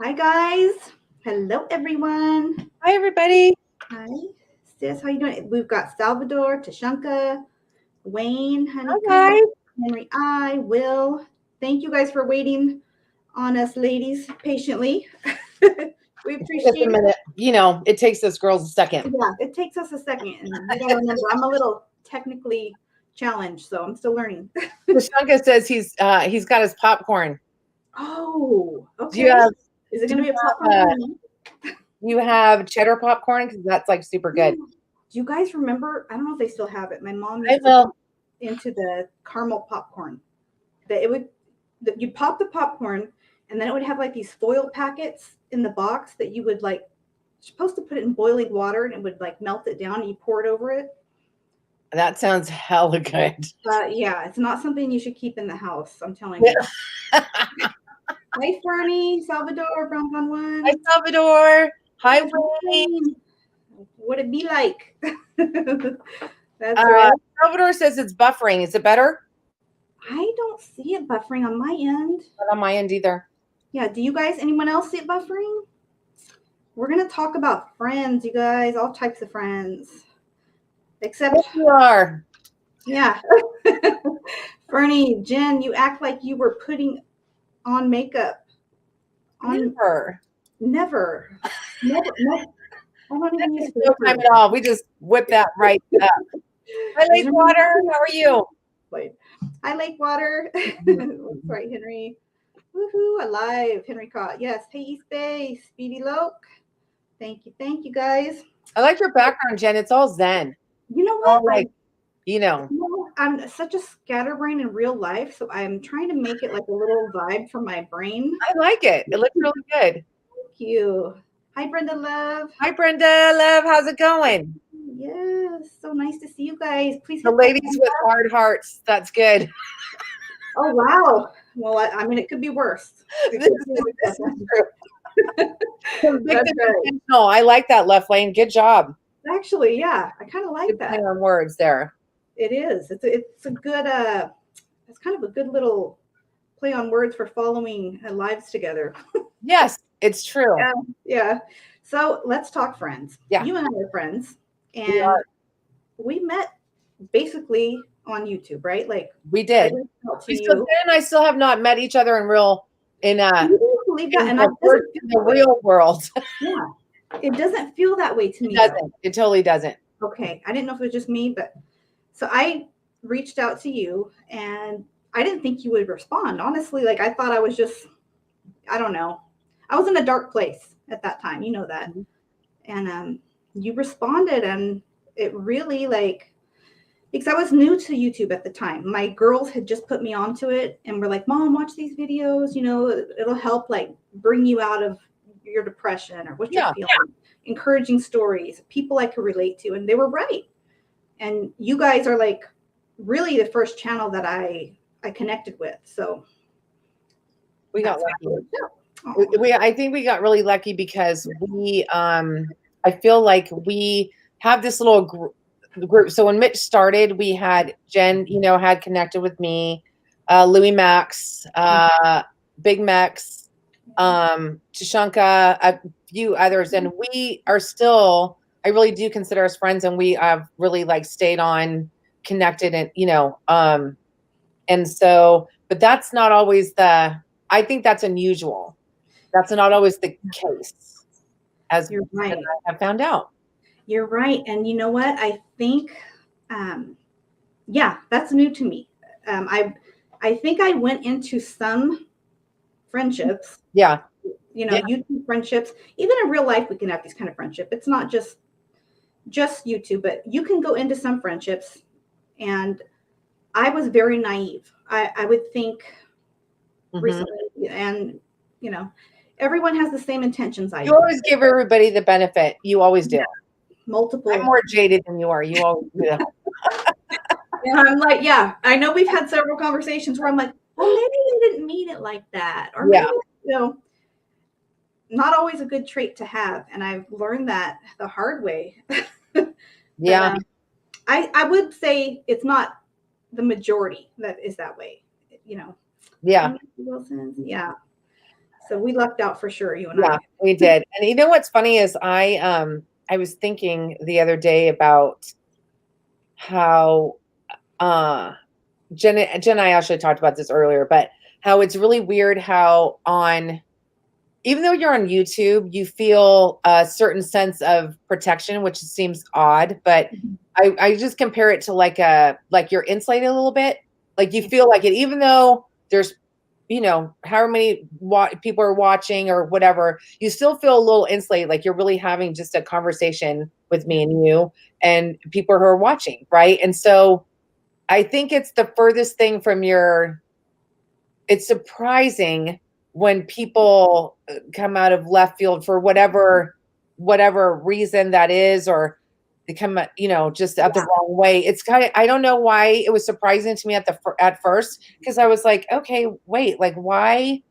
Hi, guys. Hello, everyone. Hi, everybody. Hi, sis. How you doing? We've got Salvador, Tashanka, Wayne, Hi, Honeycomb, guys. Henry, Will. Thank you guys for waiting on us, ladies, patiently. We Take us a appreciate it. minute. It takes us girls a second. Yeah, it takes us a second. And you got to remember, I'm a little technically challenged, so I'm still learning. Tashanka says he's got his popcorn. Oh, Do you okay. have Is it do going to you be a have, popcorn? you have cheddar popcorn? Because that's like super good. Do you guys remember? I don't know if they still have it. My mom I used to will. into the caramel popcorn. That it would you'd pop the popcorn and then it would have like these foil packets in the box that you would like supposed to put it in boiling water and it would like melt it down and you pour it over it. That sounds hella good. Yeah, it's not something you should keep in the house. I'm telling you. Hi, Fernie, Salvador, Brown Fun One. Hi, Salvador. Hi, Wayne. Wayne. What it be like? That's right. Salvador says it's buffering. Is it better? I don't see it buffering on my end. Not on my end either. Yeah, do you guys, anyone else see it buffering? We're going to talk about friends, you guys, all types of friends. Except, yes, you are. Yeah. Fernie, Jen, you act like you were putting on makeup. Never. Never. No. I don't even use no time at all. We just whip that right up. Hi, Lakewater. How are you? Hi, Lakewater. Sorry, Henry. Woohoo, alive. Henry caught. Yes. Hey, East Bay. Speedy Loke. Thank you, guys. I like your background, Jen. It's all zen. You know what? I'm such a scatterbrain in real life, so I'm trying to make it like a little vibe for my brain. I like it. It looks really good. Thank you. Hi, Brenda Love. Hi, Brenda Love. How's it going? Yes, so nice to see you guys. Please. The ladies with hard hearts. That's good. Oh, wow. Well, I mean, it could be worse. This is true. Intentional. I like that, Left Lane. Good job. Actually, yeah, I kind of like that. On words there. It is. It's a good. It's kind of a good little play on words for following lives together. Yes, it's true. Yeah. So let's talk friends. Yeah. You and I are friends, and we met basically on YouTube, right? Like we did. I still have not met each other in real in the real world. Yeah. It doesn't feel that way to me. It doesn't. It totally doesn't. Okay. I didn't know if it was just me, but so I reached out to you and I didn't think you would respond. Honestly, like I thought I was just, I don't know. I was in a dark place at that time. You know that. Mm-hmm. And you responded and it really because I was new to YouTube at the time. My girls had just put me onto it and were like, Mom, watch these videos. You know, it'll help like bring you out of your depression or what you're feeling. Encouraging stories, people I could relate to. And they were right. And you guys are like really the first channel that I connected with. So we got lucky. I think we got really lucky because we I feel like we have this little group. So when Mitch started, we had Jen, had connected with me, Louis Max, Big Max, Tashanka, a few others, and we are still, I really do consider us friends, and we have really stayed on connected, and and so, but that's not always I think that's unusual. That's not always the case, as you're right. I have found out. You're right. And you know what? I think, that's new to me. I think I went into some friendships. Yeah. YouTube friendships. Even in real life, we can have these kind of friendship. It's not just YouTube, but you can go into some friendships. And I was very naive. I would think recently, and everyone has the same intentions. You always give everybody the benefit. You always do. Multiple. I'm more jaded than you are. You always do that. And I'm like, I know we've had several conversations where I'm like, well, maybe they didn't mean it like that. Or maybe, not always a good trait to have. And I've learned that the hard way. Yeah. I would say it's not the majority that is that way, Yeah. Yeah. So we lucked out for sure, you and Yeah, I. we did. And you know what's funny is I was thinking the other day about how Jen and I actually talked about this earlier, but how it's really weird how even though you're on YouTube, you feel a certain sense of protection, which seems odd, but I just compare it to like you're insulated a little bit. Like you feel like it, even though there's, however many people are watching or whatever, you still feel a little insulated. Like you're really having just a conversation with me and you and people who are watching. Right. And so I think it's the furthest thing from it's surprising when people come out of left field for whatever reason that is, or they come, just at the wrong way. It's kind of, I don't know why it was surprising to me at first, because I was like, okay, wait, like why,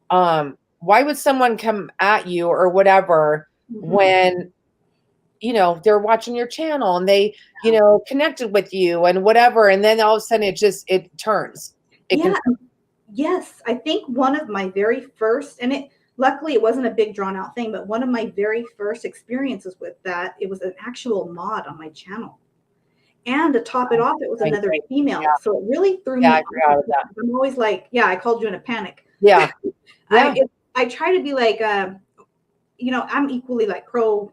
why would someone come at you or whatever when, they're watching your channel and they, connected with you and whatever. And then all of a sudden it turns. Yes. I think one of my very first, and luckily it wasn't a big drawn out thing, but one of my very first experiences with that, it was an actual mod on my channel. And to top it off, it was another female. Yeah. So it really threw me off. I'm always like, I called you in a panic. Yeah. I try to be like, I'm equally like pro,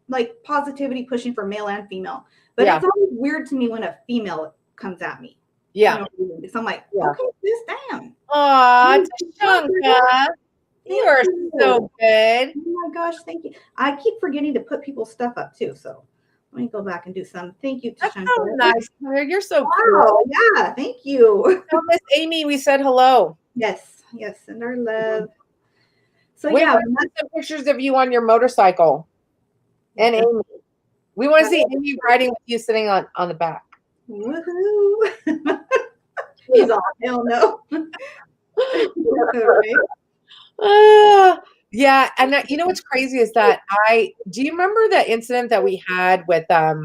like positivity, pushing for male and female. But it's always weird to me when a female comes at me. Yeah. So I'm like, okay, this damn. Aw, Tashanka, you are so good. Oh my gosh, thank you. I keep forgetting to put people's stuff up too. So let me go back and do some. Thank you, Tashanka. That's so nice. You're so cool. Yeah, thank you. Tell Miss Amy we said hello. Yes, send our love. So we want some pictures of you on your motorcycle. And Amy. We want to see Amy riding with you sitting on the back. Woohoo! He's all hell no. Yeah, and you know what's crazy is that do you remember the incident that we had with I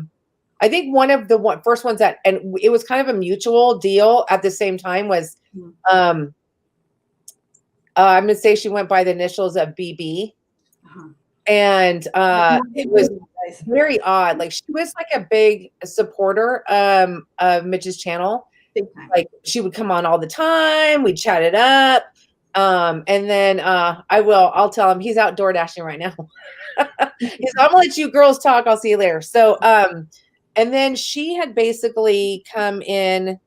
think one of the first ones and it was kind of a mutual deal at the same time was I'm gonna say she went by the initials of BB. And it was very odd. Like she was like a big supporter of Mitch's channel. Like she would come on all the time. We'd chat it up. And then I'll tell him he's out door dashing right now. I'm gonna let you girls talk. I'll see you later. So and then she had basically come in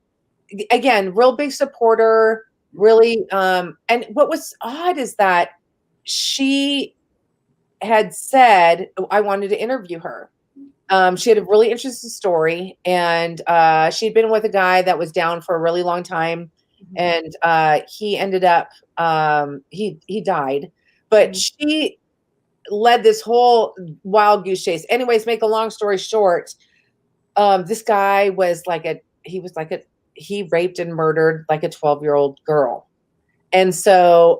again, real big supporter, really. And what was odd is that she had said I wanted to interview her. She had a really interesting story, and she'd been with a guy that was down for a really long time, and he ended up he died, but she led this whole wild goose chase. Anyways, make a long story short, this guy was he raped and murdered like a 12-year-old girl. And so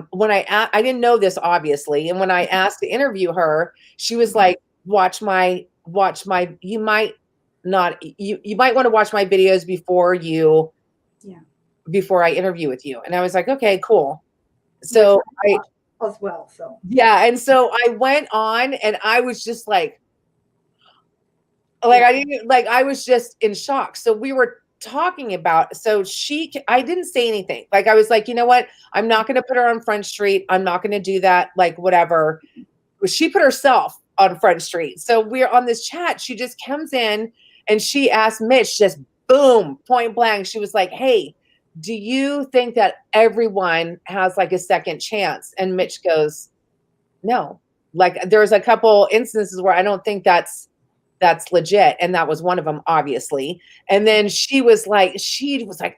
when I didn't know this, obviously. And when I asked to interview her, she was like, watch my, you might want to watch my videos before I interview with you. And I was like, okay, cool. So as well. So yeah. And so I went on and I was just like I was just in shock. So we were talking about, I didn't say anything. Like I was like, you know what? I'm not going to put her on Front Street. I'm not going to do that. Like whatever. She put herself on Front Street. So we're on this chat. She just comes in and she asked Mitch, just boom, point blank. She was like, hey, do you think that everyone has like a second chance? And Mitch goes, no. Like there's a couple instances where I don't think that's legit. And that was one of them, obviously. And then she was like,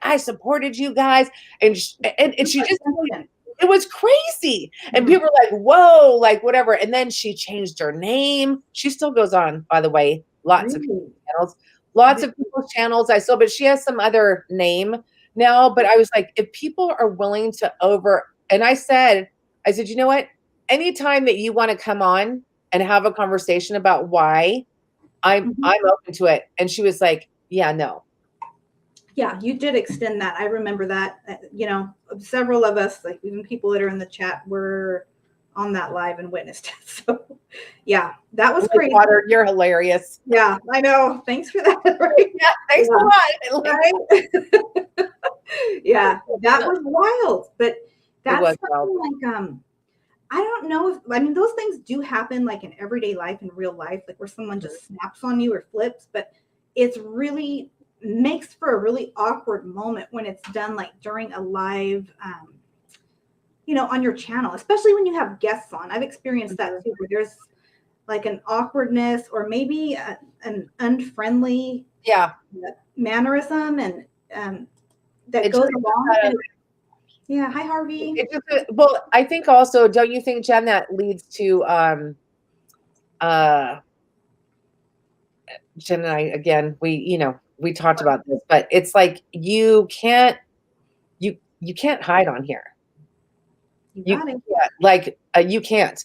I supported you guys. And she just, it was crazy. And people were like, whoa, like whatever. And then she changed her name. She still goes on, by the way, lots of people's channels I saw, but she has some other name now. But I was like, if people are willing to and I said, you know what? Anytime that you want to come on and have a conversation about why, I'm open to it. And she was like, yeah, no. Yeah, you did extend that. I remember that. Several of us, like even people that are in the chat, were on that live and witnessed it. So, yeah, that was crazy. Water, you're hilarious. Yeah, I know. Thanks for that. Right? Yeah, thanks a lot. Right? Yeah, that was wild. But that's wild. like I don't know if I mean those things do happen like in everyday life, in real life, like where someone just snaps on you or flips, but it's really makes for a really awkward moment when it's done like during a live on your channel, especially when you have guests on. I've experienced that too, where there's like an awkwardness or maybe an unfriendly mannerism and that goes along. Yeah. Hi, Harvey. Well, I think also, don't you think, Jen, that leads to Jen and I, again, we talked about this, but it's like you can't hide on here. You can't. Like you can't.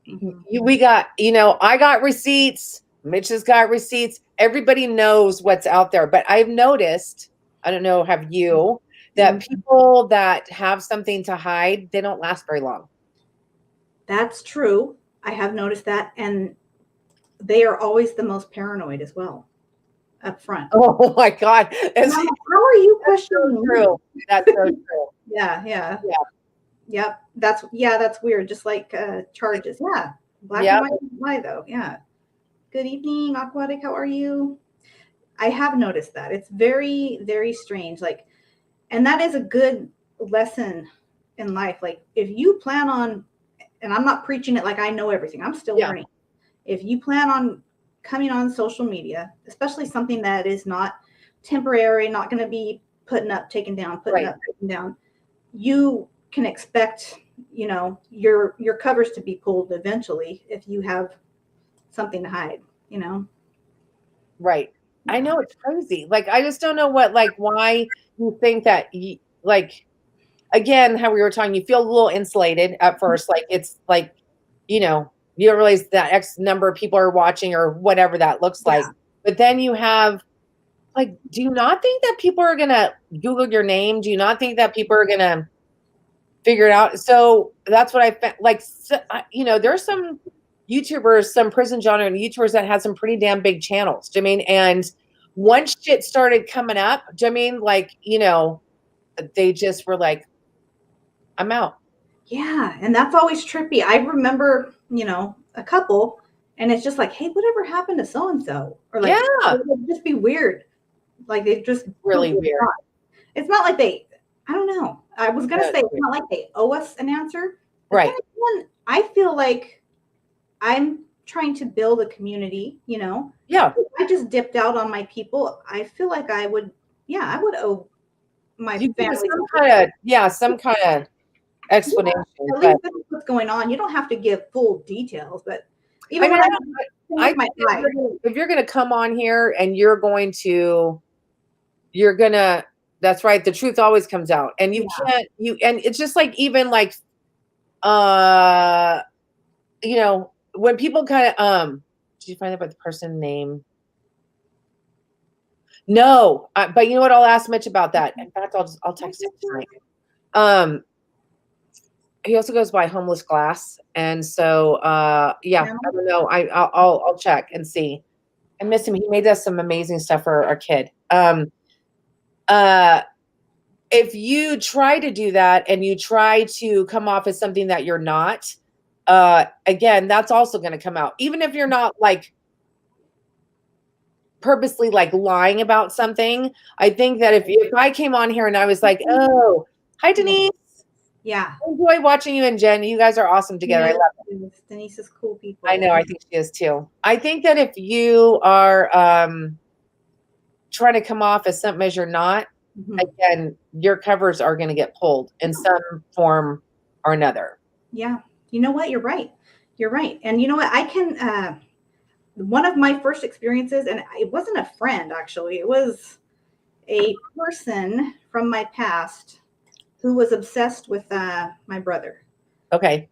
We got, I got receipts. Mitch has got receipts. Everybody knows what's out there. But I've noticed, I don't know, have you, that people that have something to hide, they don't last very long. That's true. I have noticed that. And they are always the most paranoid as well up front. Oh my God. How are you questioning me? That's so true. Yeah. Yep. That's weird. Just like charges. Yeah. Black and white lie though. Yeah. Good evening, Aquatic. How are you? I have noticed that. It's very, very strange. Like, and that is a good lesson in life. Like if you plan on, and I'm not preaching it like I know everything. I'm still learning. If you plan on coming on social media, especially something that is not temporary, not going to be putting up, taking down, putting up, taking down, you can expect, your covers to be pulled eventually if you have something to hide, Right. I know, it's crazy. Like, I just don't know why you think that, again, how we were talking, you feel a little insulated at first. Like, it's like, you don't realize that X number of people are watching or whatever that looks like. But then you have, do you not think that people are going to Google your name? Do you not think that people are going to figure it out? So that's what I found. There's some YouTubers, some prison genre YouTubers that had some pretty damn big channels. Do you mean? And once shit started coming up, do you mean they just were like, I'm out. Yeah. And that's always trippy. I remember, a couple, and it's just like, hey, whatever happened to so-and-so? Or like, it would just be weird. Like they just really weird. It's not like I don't know. I was going to say, it's not like they owe us an answer. Right. I feel like I'm trying to build a community, Yeah. If I just dipped out on my people, I feel like I would owe my family some kind of explanation. At least this is what's going on. You don't have to give full details, but even if you're going to come on here and that's right. The truth always comes out, and you can't, and it's just like, even like, when people kind of, did you find out about the person name? No, but you know what? I'll ask Mitch about that. In fact, I'll text him tonight. He also goes by Homeless Glass, and so I don't know. I'll check and see. I miss him. He made us some amazing stuff for our kid. If you try to do that and you try to come off as something that you're not, again, that's also going to come out. Even if you're not purposely lying about something. I think that if I came on here and I was like, oh, hi, Denise. Yeah. I enjoy watching you and Jen. You guys are awesome together. I love it. Denise is cool people. I know. I think she is too. I think that if you are trying to come off as something as you're not, again, your covers are going to get pulled in some form or another. Yeah. You know what? You're right. You're right. And you know what? I can, one of my first experiences, and it wasn't a friend, actually. It was a person from my past who was obsessed with my brother. Okay.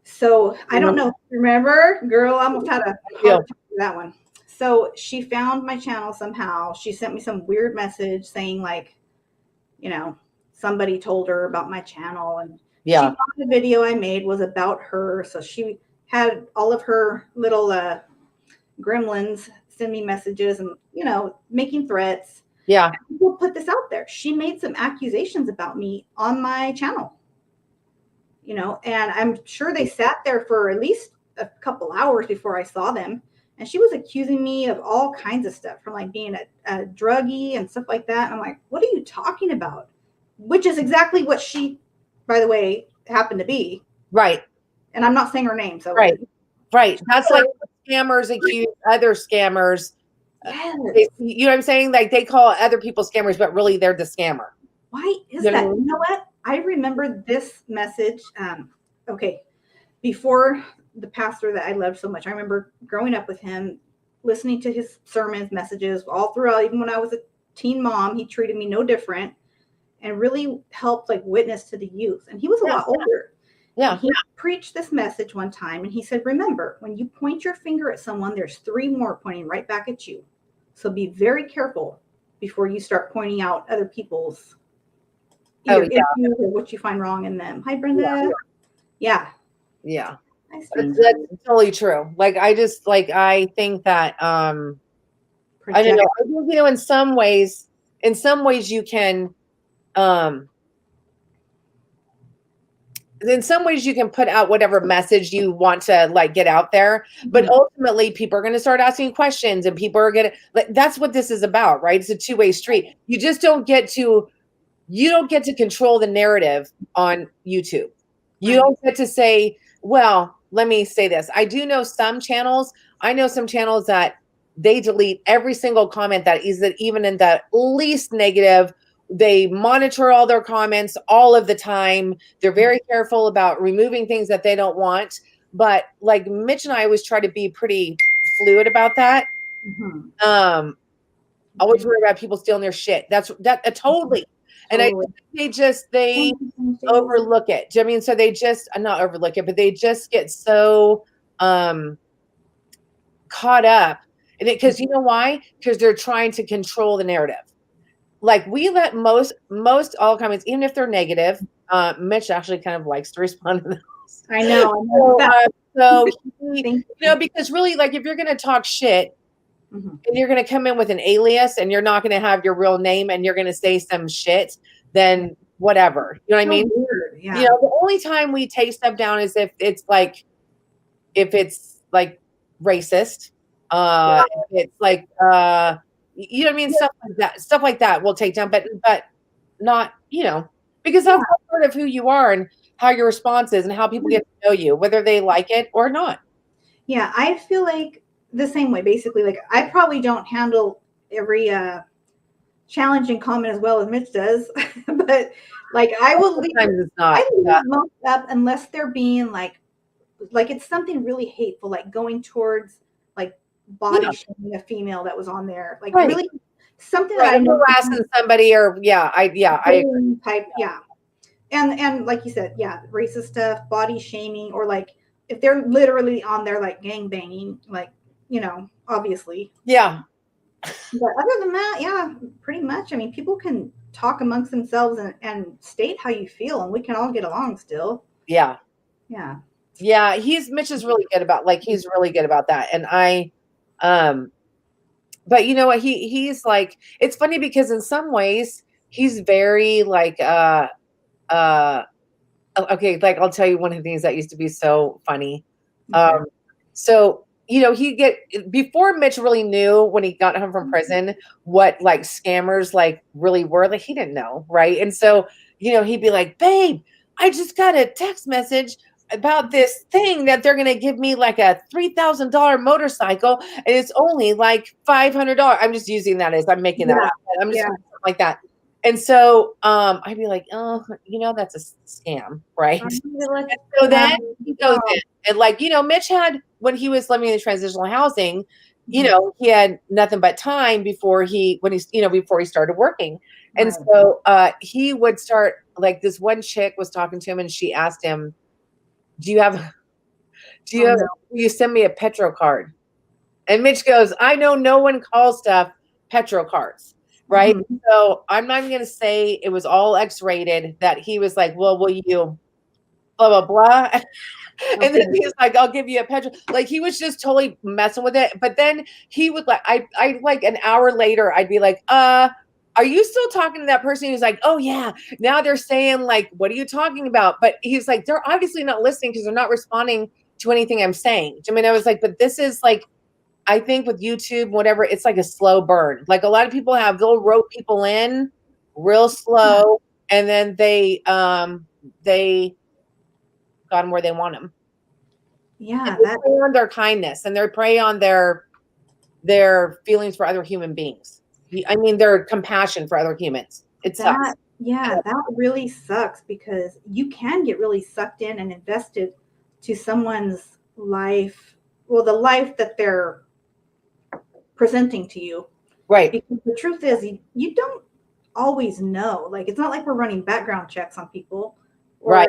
So I don't know if you remember, girl, I almost had a heart attack for that one. So she found my channel somehow. She sent me some weird message saying like, you know, somebody told her about my channel, and she thought the video I made was about her. So she had all of her little gremlins send me messages and, you know, making threats. Yeah. And people put this out there. She made some accusations about me on my channel, you know, and I'm sure they sat there for at least a couple hours before I saw them. And she was accusing me of all kinds of stuff, from like being a druggie and stuff like that. And I'm like, what are you talking about? Which is exactly what she, by the way, happened to be. Right. And I'm not saying her name. So right. That's like scammers accuse other scammers. Yes. You know what I'm saying? Like they call other people scammers, but really they're the scammer. Why is that? You know what? I remember this message. Okay. Before the pastor that I loved so much, I remember growing up with him, listening to his sermons, messages all throughout. Even when I was a teen mom, he treated me no different and really helped like witness to the youth. And he was a lot older. Yeah. He preached this message one time and he said, remember, when you point your finger at someone, there's 3 more pointing right back at you. So be very careful before you start pointing out other people's issues or what you find wrong in them. Hi, Brenda. Yeah. That's totally true. Like I just like I think that I don't know. I think, you know, in some ways you can in some ways you can put out whatever message you want to like get out there, but ultimately people are going to start asking questions and people are going to like, that's what this is about, right? It's a two-way street. You just don't get to control the narrative on YouTube. You don't get to say, well, let me say this. I do know some channels. I know some channels that they delete every single comment that is even in the least negative. They monitor all their comments all of the time. They're very careful about removing things that they don't want. But like Mitch and I always try to be pretty fluid about that. Always worry about people stealing their shit. That's totally. And I they overlook it. Do you know what I mean? So they just not overlook it, but they just get so caught up in it because you know why? Because they're trying to control the narrative. Like we let most all comments, even if they're negative. Mitch actually kind of likes to respond to those. I know. So you know, because really, like if you're going to talk shit. And you're going to come in with an alias and you're not going to have your real name and you're going to say some shit, then whatever. You know what I mean? Weird. Yeah. You know, the only time we take stuff down is if it's like racist. If it's like, you know what I mean? Stuff like that we'll take down, but not, you know, because that's part of who you are and how your response is and how people get to know you, whether they like it or not. Yeah. I feel like the same way, basically. Like I probably don't handle every challenging comment as well as Mitch does, but like I will leave most up unless they're being like it's something really hateful, like going towards like body shaming a female that was on there, like really something that I know harassing somebody or I agree. Type, and like you said, racist stuff, body shaming, or like if they're literally on there like gang banging, like, you know, obviously. Yeah. But other than that, pretty much. I mean, people can talk amongst themselves and state how you feel, and we can all get along still. Yeah. Yeah. Mitch is really good about he's really good about that. And but you know what, he's like, it's funny because in some ways he's very like okay, like I'll tell you one of the things that used to be so funny. So you know, before Mitch really knew when he got home from prison what like scammers like really were, like he didn't know, right? And so, you know, he'd be like, babe, I just got a text message about this thing that they're going to give me like a $3,000 motorcycle and it's only like $500. I'm just using that as I'm making that up. I'm just like that. And so I'd be like, oh, you know, that's a scam, right? And so then he goes in. And like, you know, Mitch had, when he was living in the transitional housing, you know, he had nothing but time before he started working. And so he would start, like this one chick was talking to him and she asked him, will you send me a Petro card? And Mitch goes, I know no one calls stuff Petro cards, right? Mhm. So I'm not even going to say it was all X-rated, that he was like, well, will you blah, blah, blah. And then Okay. he's like, I'll give you a Petro. Like, he was just totally messing with it. But then he would like, I like an hour later, I'd be like, are you still talking to that person? He's like, oh yeah. Now they're saying like, what are you talking about? But he's like, they're obviously not listening because they're not responding to anything I'm saying. I mean, I was like, but this is like, I think with YouTube, whatever, it's like a slow burn. Like a lot of people they'll rope people in real slow, and then they got them where they want them. Yeah, And they prey on their kindness, and they prey on their feelings for other human beings. I mean, their compassion for other humans. It sucks. that really sucks, because you can get really sucked in and invested to someone's life, well, the life that they're presenting to you. Right. Because the truth is, you don't always know. Like, it's not like we're running background checks on people. Or right.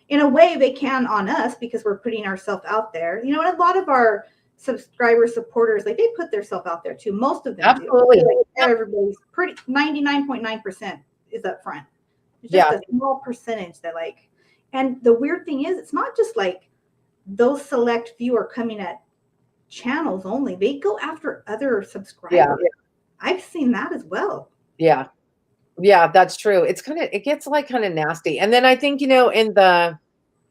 In a way, they can on us because we're putting ourselves out there. You know, and a lot of our subscribers, supporters, like they put themselves out there too. Most of them Absolutely. do. Like, everybody's pretty 99.9% is up front. It's just a small percentage that like, and the weird thing is, it's not just like those select few are coming at channels only. They go after other subscribers. Yeah. I've seen that as well. Yeah. Yeah, that's true. It gets like kind of nasty. And then I think, you know,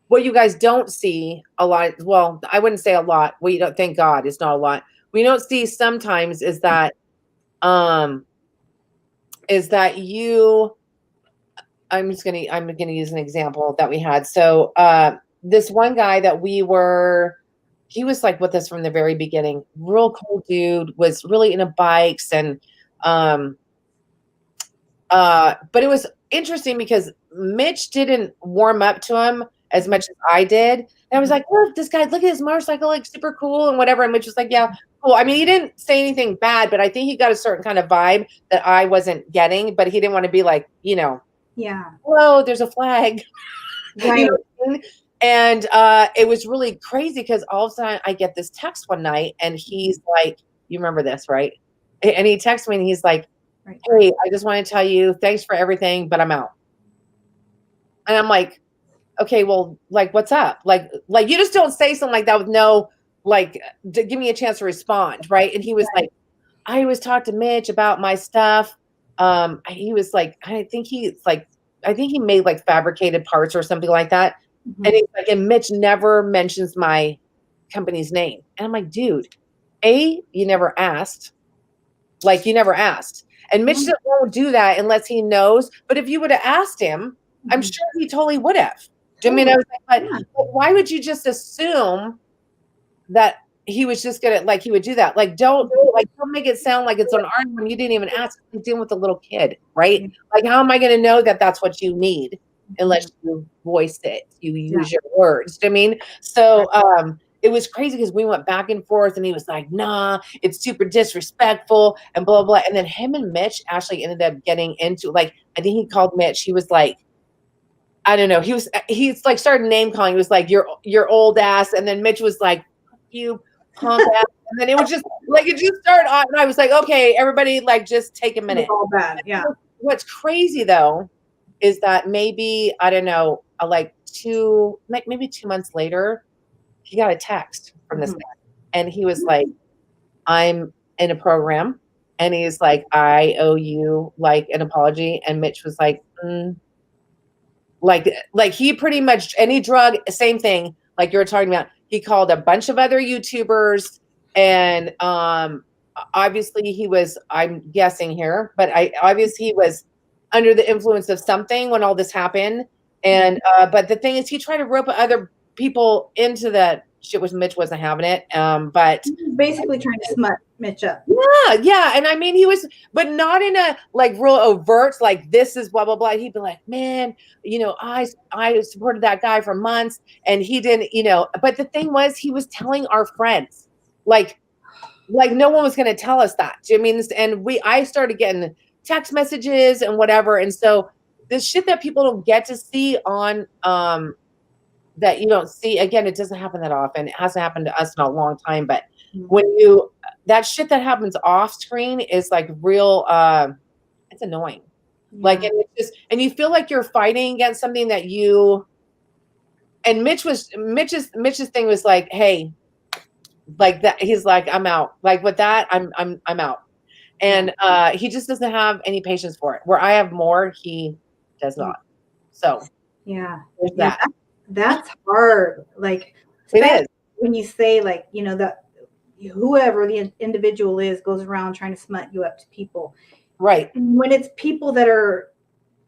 what you guys don't see a lot, well, I wouldn't say a lot. We don't, thank God it's not a lot. We don't see sometimes is that you, I'm gonna use an example that we had. So this one guy that he was like with us from the very beginning, real cool dude, was really into bikes, and but it was interesting because Mitch didn't warm up to him as much as I did. And I was like, look, look at his motorcycle, like super cool and whatever. And Mitch was like, yeah, cool. I mean, he didn't say anything bad, but I think he got a certain kind of vibe that I wasn't getting, but he didn't want to be like, you know, yeah, whoa, there's a flag. Right. You know what I mean? And it was really crazy because all of a sudden I get this text one night and he's like, you remember this, right? And he texts me and he's like, right, hey, I just want to tell you, thanks for everything, but I'm out. And I'm like, okay, well, like, what's up? Like you just don't say something like that with no, like, give me a chance to respond, right? And he was like, I always talk to Mitch about my stuff. He was like, I think he made like fabricated parts or something like that. Mm-hmm. And he's like, and Mitch never mentions my company's name. And I'm like, dude, you never asked. Like, you never asked. And Mitch won't do that unless he knows. But if you would have asked him, I'm sure he totally would have. Do you mean? I was like, but why would you just assume that he was just gonna, like, he would do that? Like, don't make it sound like it's an arm when you didn't even ask. You're dealing with a little kid, right? Like, how am I gonna know that that's what you need unless you voice it, you use your words? Do you mean? So it was crazy because we went back and forth and he was like, nah, it's super disrespectful and blah, blah. And then him and Mitch actually ended up getting into, like, I think he called Mitch. He was like, I don't know. He's like started name calling. He was like, your old ass. And then Mitch was like, you punk ass. And then it was just like, it just started on. And I was like, okay, everybody, like, just take a minute. It's all bad. Yeah. What's crazy though, is that maybe, I don't know, maybe 2 months later, he got a text from this guy. And he was like, I'm in a program. And he's like, I owe you like an apology. And Mitch was like, like he pretty much, any drug, same thing, like you were talking about. He called a bunch of other YouTubers, and obviously he was, I'm guessing here, but obviously he was under the influence of something when all this happened. And but the thing is, he tried to rope other people into that shit, which Mitch wasn't having it. But basically trying to smut Mitch up. Yeah. And I mean, he was, but not in a like real overt, like this is blah, blah, blah. He'd be like, man, you know, I supported that guy for months and he didn't, you know, but the thing was, he was telling our friends, like no one was going to tell us that. Do you mean? And I started getting text messages and whatever. And so this shit that people don't get to see on that you don't see. Again, it doesn't happen that often. It hasn't happened to us in a long time, but Mhm. when that shit that happens off screen is like real, it's annoying. Like, Yeah. and it's just, and you feel like you're fighting against something that and Mitch's thing was like, hey, like that, he's like, I'm out. Like with that, I'm out. And he just doesn't have any patience for it. Where I have more, he does not. So yeah, there's yeah, that. that's hard. Like, It is. when you say, like, you know, that whoever the individual is goes around trying to smut you up to people. Right. When it's people that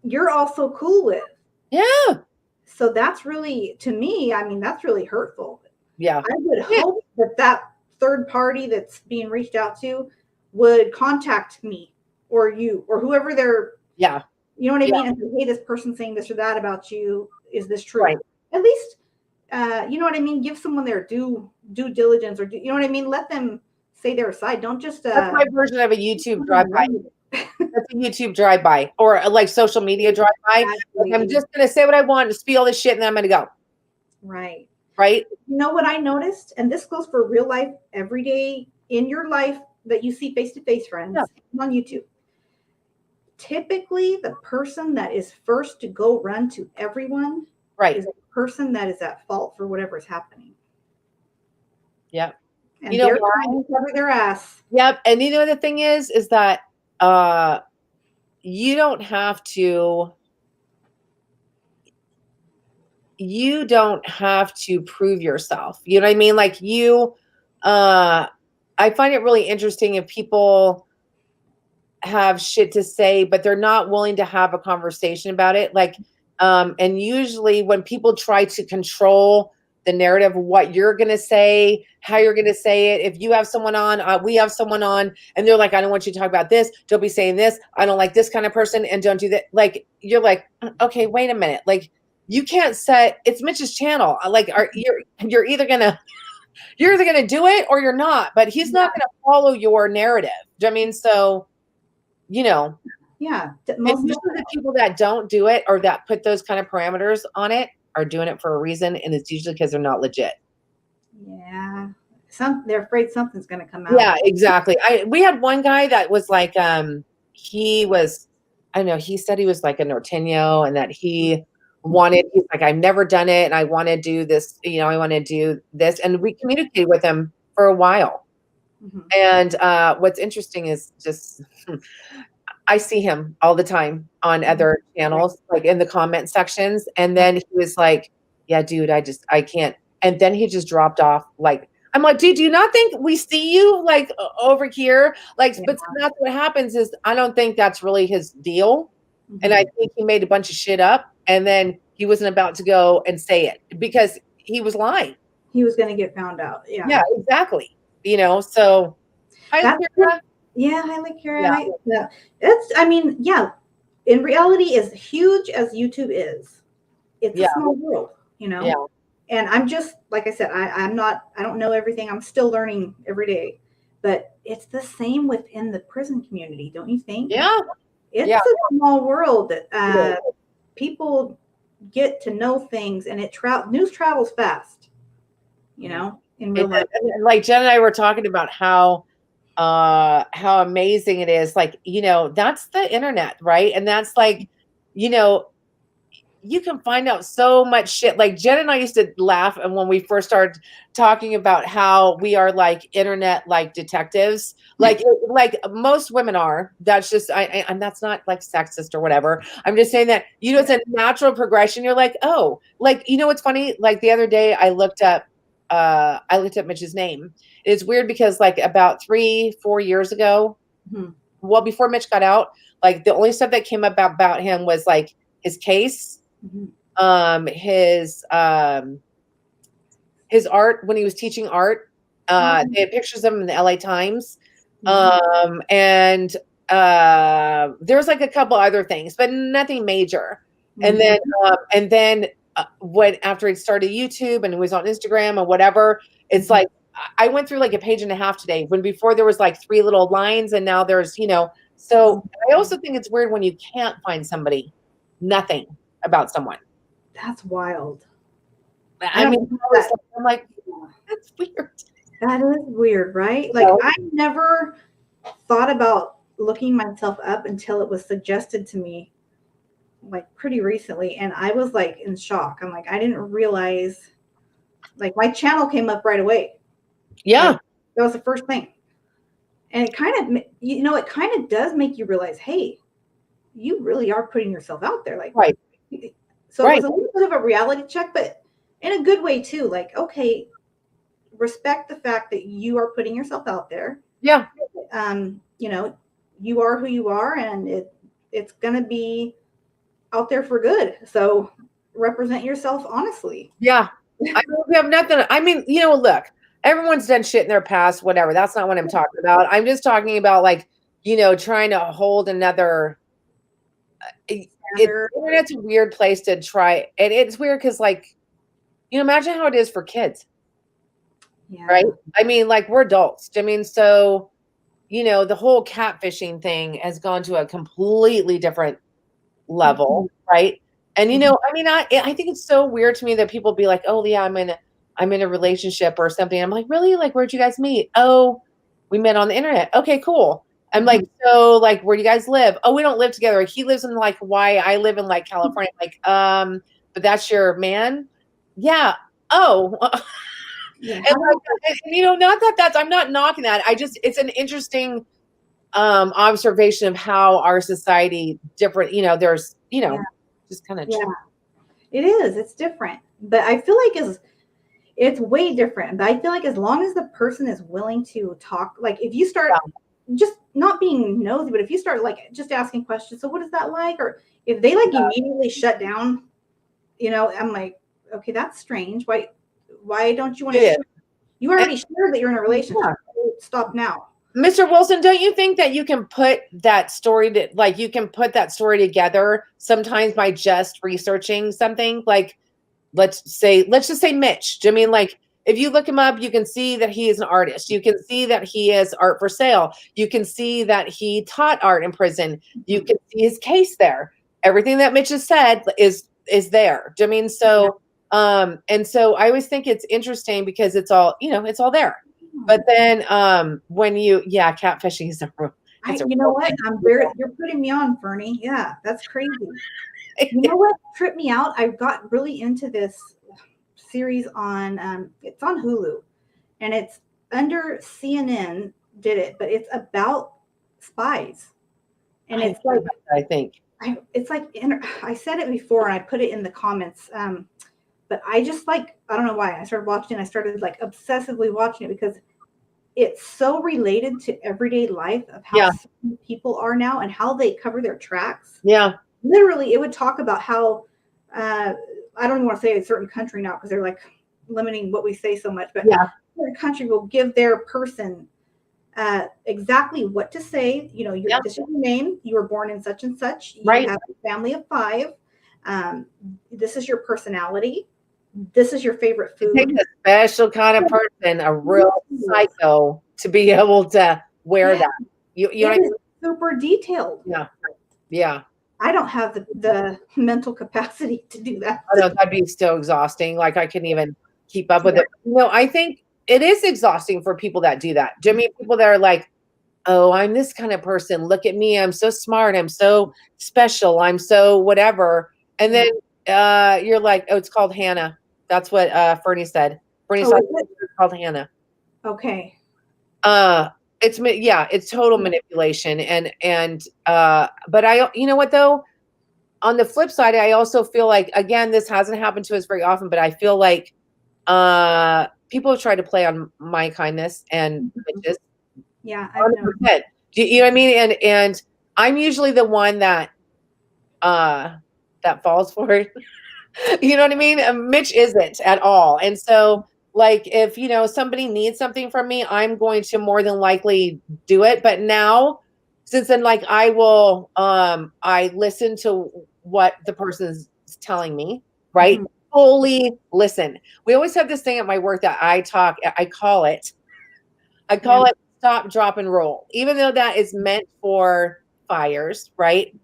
you're also cool with. Yeah. So that's really, to me, I mean, that's really hurtful. Yeah. I would hope that third party that's being reached out to would contact me or you or whoever they're, Yeah. you know what I mean? And say, hey, this person's saying this or that about you. Is this true? Right. At least, you know what I mean? Give someone their due diligence, or you know what I mean? Let them say their side. Don't just. That's my version of a YouTube drive-by. That's a YouTube drive-by, or like social media drive-by. Like, I'm just going to say what I want, to spiel this shit, and then I'm going to go. Right. Right. You know what I noticed? And this goes for real life, every day in your life that you see face-to-face friends on YouTube. Typically, the person that is first to go run to everyone is a person that is at fault for whatever is happening. Yep. And you know they're why? trying to cover their ass. Yep. And you know the thing is that you don't have to prove yourself. You know what I mean? Like I find it really interesting if people have shit to say, but they're not willing to have a conversation about it. Like, and usually when people try to control the narrative of what you're going to say, how you're going to say it. If you have someone on, we have someone on, and they're like, I don't want you to talk about this. Don't be saying this. I don't like this kind of person, and don't do that. Like, you're like, okay, wait a minute. Like, you can't set, it's Mitch's channel. Like, you're either gonna do it or you're not, but he's not gonna follow your narrative. Do you know what I mean? So, you know, yeah. most of the people that don't do it or that put those kind of parameters on it are doing it for a reason, and it's usually because they're not legit. Yeah, they're afraid something's going to come out. Yeah, exactly. We had one guy that was like, he was, I don't know, he said he was like a Norteño, and that he's like, I've never done it, and I want to do this, you know, I want to do this, and we communicated with him for a while. Mm-hmm. And what's interesting is just, I see him all the time on other channels, like in the comment sections. And then he was like, yeah, dude, I can't. And then he just dropped off. Like, I'm like, dude, do you not think we see you like over here? Like, but that's what happens is I don't think that's really his deal. Mm-hmm. And I think he made a bunch of shit up, and then he wasn't about to go and say it because he was lying. He was going to get found out. Yeah. Yeah, exactly. You know, so yeah, I like Kara. Yeah. It's, I mean, yeah, in reality, as huge as YouTube is, it's a small world, you know? Yeah. And I'm just, like I said, I don't know everything. I'm still learning every day. But it's the same within the prison community, don't you think? Yeah. It's a small world that people get to know things, and news travels fast, you know, in real life. And like Jen and I were talking about how amazing it is. Like, you know, that's the internet, right? And that's like, you know, you can find out so much shit. Like Jen and I used to laugh, and when we first started talking about how we are like internet like detectives, like most women are. That's just and that's not like sexist or whatever. I'm just saying that, you know, it's a natural progression. You're like, oh, like, you know what's funny? Like the other day I looked up Mitch's name. It's weird because like about 3-4 years ago, well, before Mitch got out, like the only stuff that came up about him was like his case, his art when he was teaching art. They had pictures of him in the LA Times. And there's like a couple other things, but nothing major. And then when after he started YouTube and he was on Instagram or whatever, it's like I went through like a page and a half today, when before there was like 3 little lines, and now there's, you know. So I also think it's weird when you can't find nothing about someone. That's wild. I mean, I'm like, that's weird. That is weird, right? Like, I never thought about looking myself up until it was suggested to me, like, pretty recently. And I was, like, in shock. I'm like, I didn't realize, like, my channel came up right away. Yeah. Like, that was the first thing. And it kind of, it kind of does make you realize, hey, you really are putting yourself out there. Like, right. So it was a little bit of a reality check, but in a good way too. Like, okay, respect the fact that you are putting yourself out there. Yeah. You are who you are, and it's gonna be out there for good. So represent yourself honestly. Yeah. I mean, we have nothing. I mean, look, everyone's done shit in their past, whatever. That's not what I'm talking about. I'm just talking about, like, trying to hold another. Internet's a weird place to try. And it's weird because, like, imagine how it is for kids. Yeah. Right? I mean, like, we're adults. I mean, so, the whole catfishing thing has gone to a completely different level, right? And I mean, I think it's so weird to me that people be like, "Oh, yeah, I'm in a relationship or something." I'm like, "Really? Like, where'd you guys meet?" "Oh, we met on the internet." "Okay, cool." I'm like, "So, like, where do you guys live?" "Oh, we don't live together. He lives in, like, Hawaii. I live in, like, California." I'm like, but that's your man?" "Yeah." "Oh." Yeah. And, not that I'm not knocking that. It's an interesting observation of how our society different, there's, just kind of. Yeah, it is. It's different, but I feel like it's way different. But I feel like as long as the person is willing to talk, like if you start just not being nosy, but if you start like just asking questions, so what is that like? Or if they like immediately shut down, I'm like, okay, that's strange. Why don't you want to share? You already shared that you're in a relationship. Yeah. Stop now. Mr. Wilson, don't you think that you can put that story together sometimes by just researching something? Like, let's just say Mitch. I mean, like, if you look him up, you can see that he is an artist. You can see that he is art for sale. You can see that he taught art in prison. You can see his case there. Everything that Mitch has said is there. I mean, so and so I always think it's interesting because it's all there. But then when catfishing is you know what? You're putting me on, Fernie. Yeah, that's crazy. You know what tripped me out? I got really into this series on it's on Hulu, and it's under CNN did it, but it's about spies, and it's like I said it before, and I put it in the comments. But I just I don't know why I started watching. I started like obsessively watching it because it's so related to everyday life of how certain people are now and how they cover their tracks. Yeah. Literally, it would talk about how I don't even want to say a certain country now because they're like limiting what we say so much, but a certain country will give their person exactly what to say. This is your name. You were born in such and such. You have a family of 5. This is your personality. This is your favorite food. It takes a special kind of person, a real psycho, to be able to wear that. You know what I mean? Super detailed. Yeah. Yeah. I don't have the mental capacity to do that. I know that'd be so exhausting. Like, I couldn't even keep up with it. I think it is exhausting for people that do that. Do you mean people that are like, "Oh, I'm this kind of person. Look at me. I'm so smart. I'm so special. I'm so whatever." And then you're like, "Oh, it's called Hannah." That's what Fernie said. Fernie said it's called Hannah. Okay. It's total manipulation. And but you know what though? On the flip side, I also feel like, again, this hasn't happened to us very often, but I feel like people have tried to play on my kindness and bitches. Yeah. You know what I mean? And I'm usually the one that falls for it. You know what I mean? Mitch isn't at all. And so, like, if, somebody needs something from me, I'm going to more than likely do it. But now, since then, like, I will, I listen to what the person's telling me, right? Mm-hmm. Fully listen. We always have this thing at my work that I call it stop, drop, and roll. Even though that is meant for fires, right?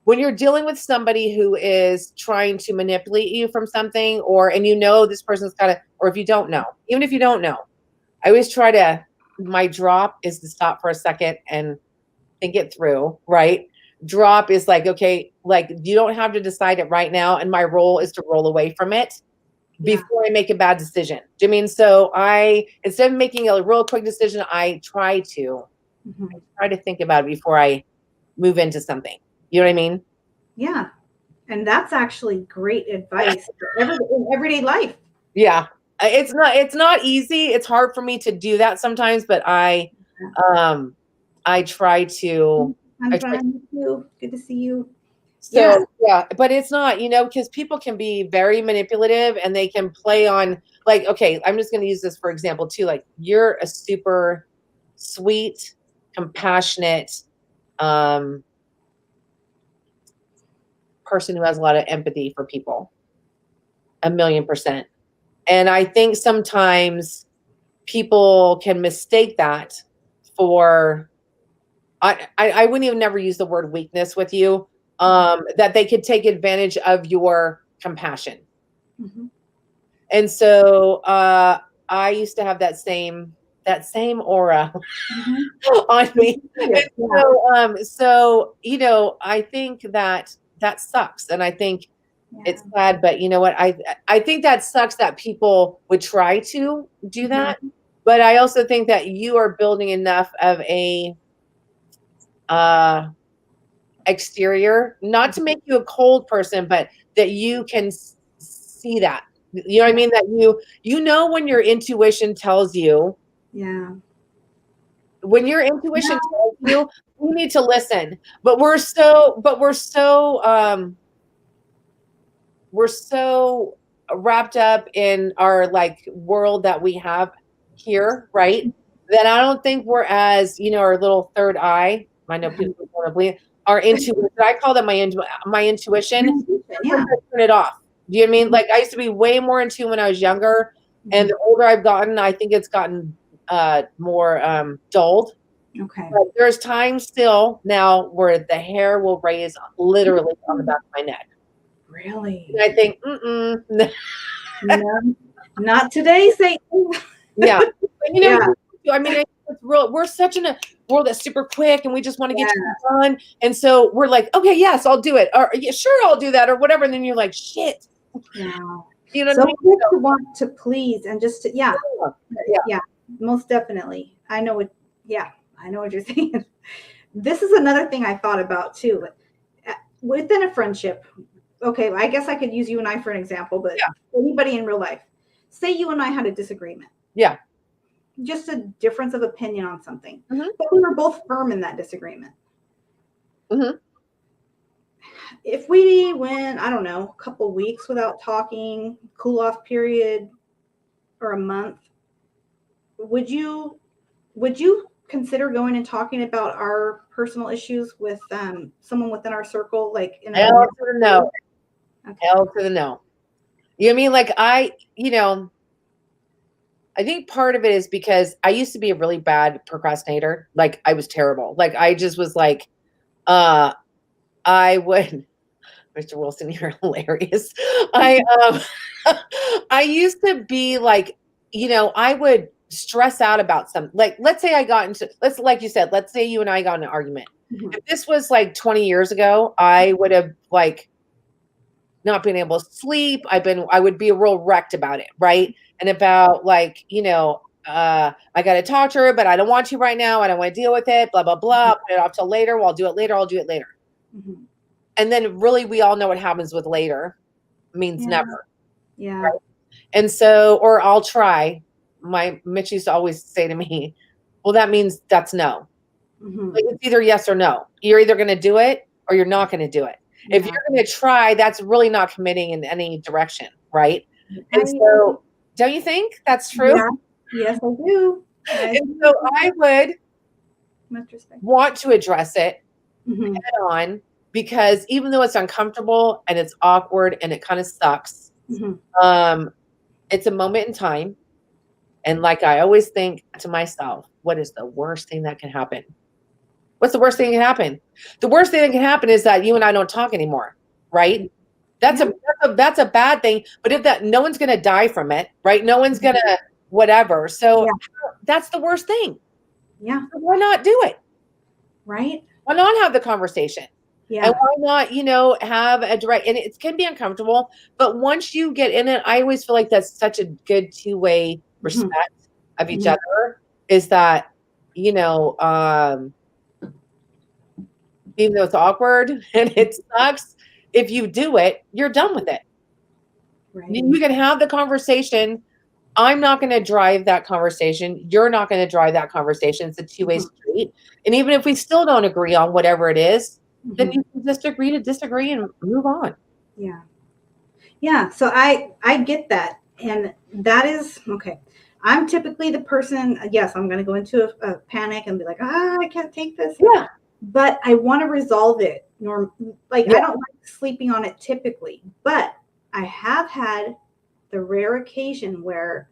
when you're dealing with somebody who is trying to manipulate you from something, and you know this person's got to, or if you don't know, even if you don't know, I always try to, my drop is to stop for a second and think it through, right? Drop is like, okay, like you don't have to decide it right now. And my role is to roll away from it before I make a bad decision. Do you mean? So instead of making a real quick decision, I try to think about it before I move into something. You know what I mean? Yeah. And that's actually great advice in everyday life. Yeah. It's not easy. It's hard for me to do that sometimes, but I try to. I'm trying to. Good to see you. So yeah, but it's not, because people can be very manipulative and they can play on, like, okay, I'm just going to use this for example too. Like, you're a super sweet, compassionate person who has a lot of empathy for people, 1,000,000%. And I think sometimes people can mistake that for, I wouldn't even never use the word weakness with you, that they could take advantage of your compassion. And so I used to have that same aura on me. So, I think that sucks. And I think it's sad, but you know what? I think that sucks that people would try to do that. But I also think that you are building enough of a exterior, not to make you a cold person, but that you can see that. You know what I mean? That you know when your intuition tells you. Yeah. When your intuition tells you, you need to listen. But we're so wrapped up in our like world that we have here, right? That I don't think we're as, our little third eye. I know people want to believe our intuition. I call that my intuition. Yeah. Turn it off. Do you know what I mean? Like, I used to be way more in tune when I was younger, and the older I've gotten, I think it's gotten more dulled. Okay. But there's times still now where the hair will raise literally on the back of my neck. Really? And I think, no, not today, Satan. Yeah. But, I mean, it's real. We're such in a world that's super quick, and we just want to get things done. And so we're like, okay, yes, I'll do it. Or yeah, sure, I'll do that, or whatever. And then you're like, shit. Yeah. You know, so quick to want to please and just to, yeah, most definitely. I know what you're saying. This is another thing I thought about too. Within a friendship, okay, I guess I could use you and I for an example, but anybody in real life, say you and I had a disagreement. Yeah. Just a difference of opinion on something. But we were both firm in that disagreement. If we went, I don't know, a couple weeks without talking, cool off period, or a month, would you consider going and talking about our personal issues with someone within our circle, like in a hell to the no? Okay. Hell to the no. You know what I mean? Like I think part of it is because I used to be a really bad procrastinator. Like, I was terrible. Like, I just was like, I would, Mr. Wilson, you're hilarious. I used to be like, I would stress out about something. Like, let's say like you said, let's say you and I got in an argument. If this was like 20 years ago, I would have like not been able to sleep. I would be real wrecked about it. Right. And about like, I got to talk to her, but I don't want to right now. I don't want to deal with it, blah, blah, blah. Put it off till later. Well, I'll do it later. And then really, we all know what happens with later means never. Yeah. Right? And so, or I'll try. Mitch used to always say to me, well, that means that's no. Like, it's either yes or no. You're either going to do it or you're not going to do it. If you're going to try, that's really not committing in any direction. Right. And so, don't you think that's true? Yeah. Yes, I do. And so I would want to address it head on, because even though it's uncomfortable and it's awkward and it kind of sucks, it's a moment in time. And like, I always think to myself, what is the worst thing that can happen? What's the worst thing that can happen? The worst thing that can happen is that you and I don't talk anymore, right? That's a bad thing. But if that, no one's going to die from it, right? No one's going to whatever. So that's the worst thing. Yeah. So why not do it? Right. Why not have the conversation? Yeah. And why not, you know, have a direct, and it can be uncomfortable, but once you get in it, I always feel like that's such a good two-way respect of each other, is that, you know, even though it's awkward and it sucks, if you do it, you're done with it. Right. You can have the conversation. I'm not going to drive that conversation. You're not going to drive that conversation. It's a two-way street. And even if we still don't agree on whatever it is, then you can just agree to disagree and move on. Yeah. Yeah. So I get that. And that is, okay. I'm typically the person, yes, I'm going to go into a panic and be like, I can't take this. Yeah. But I want to resolve it. I don't like sleeping on it typically, but I have had the rare occasion where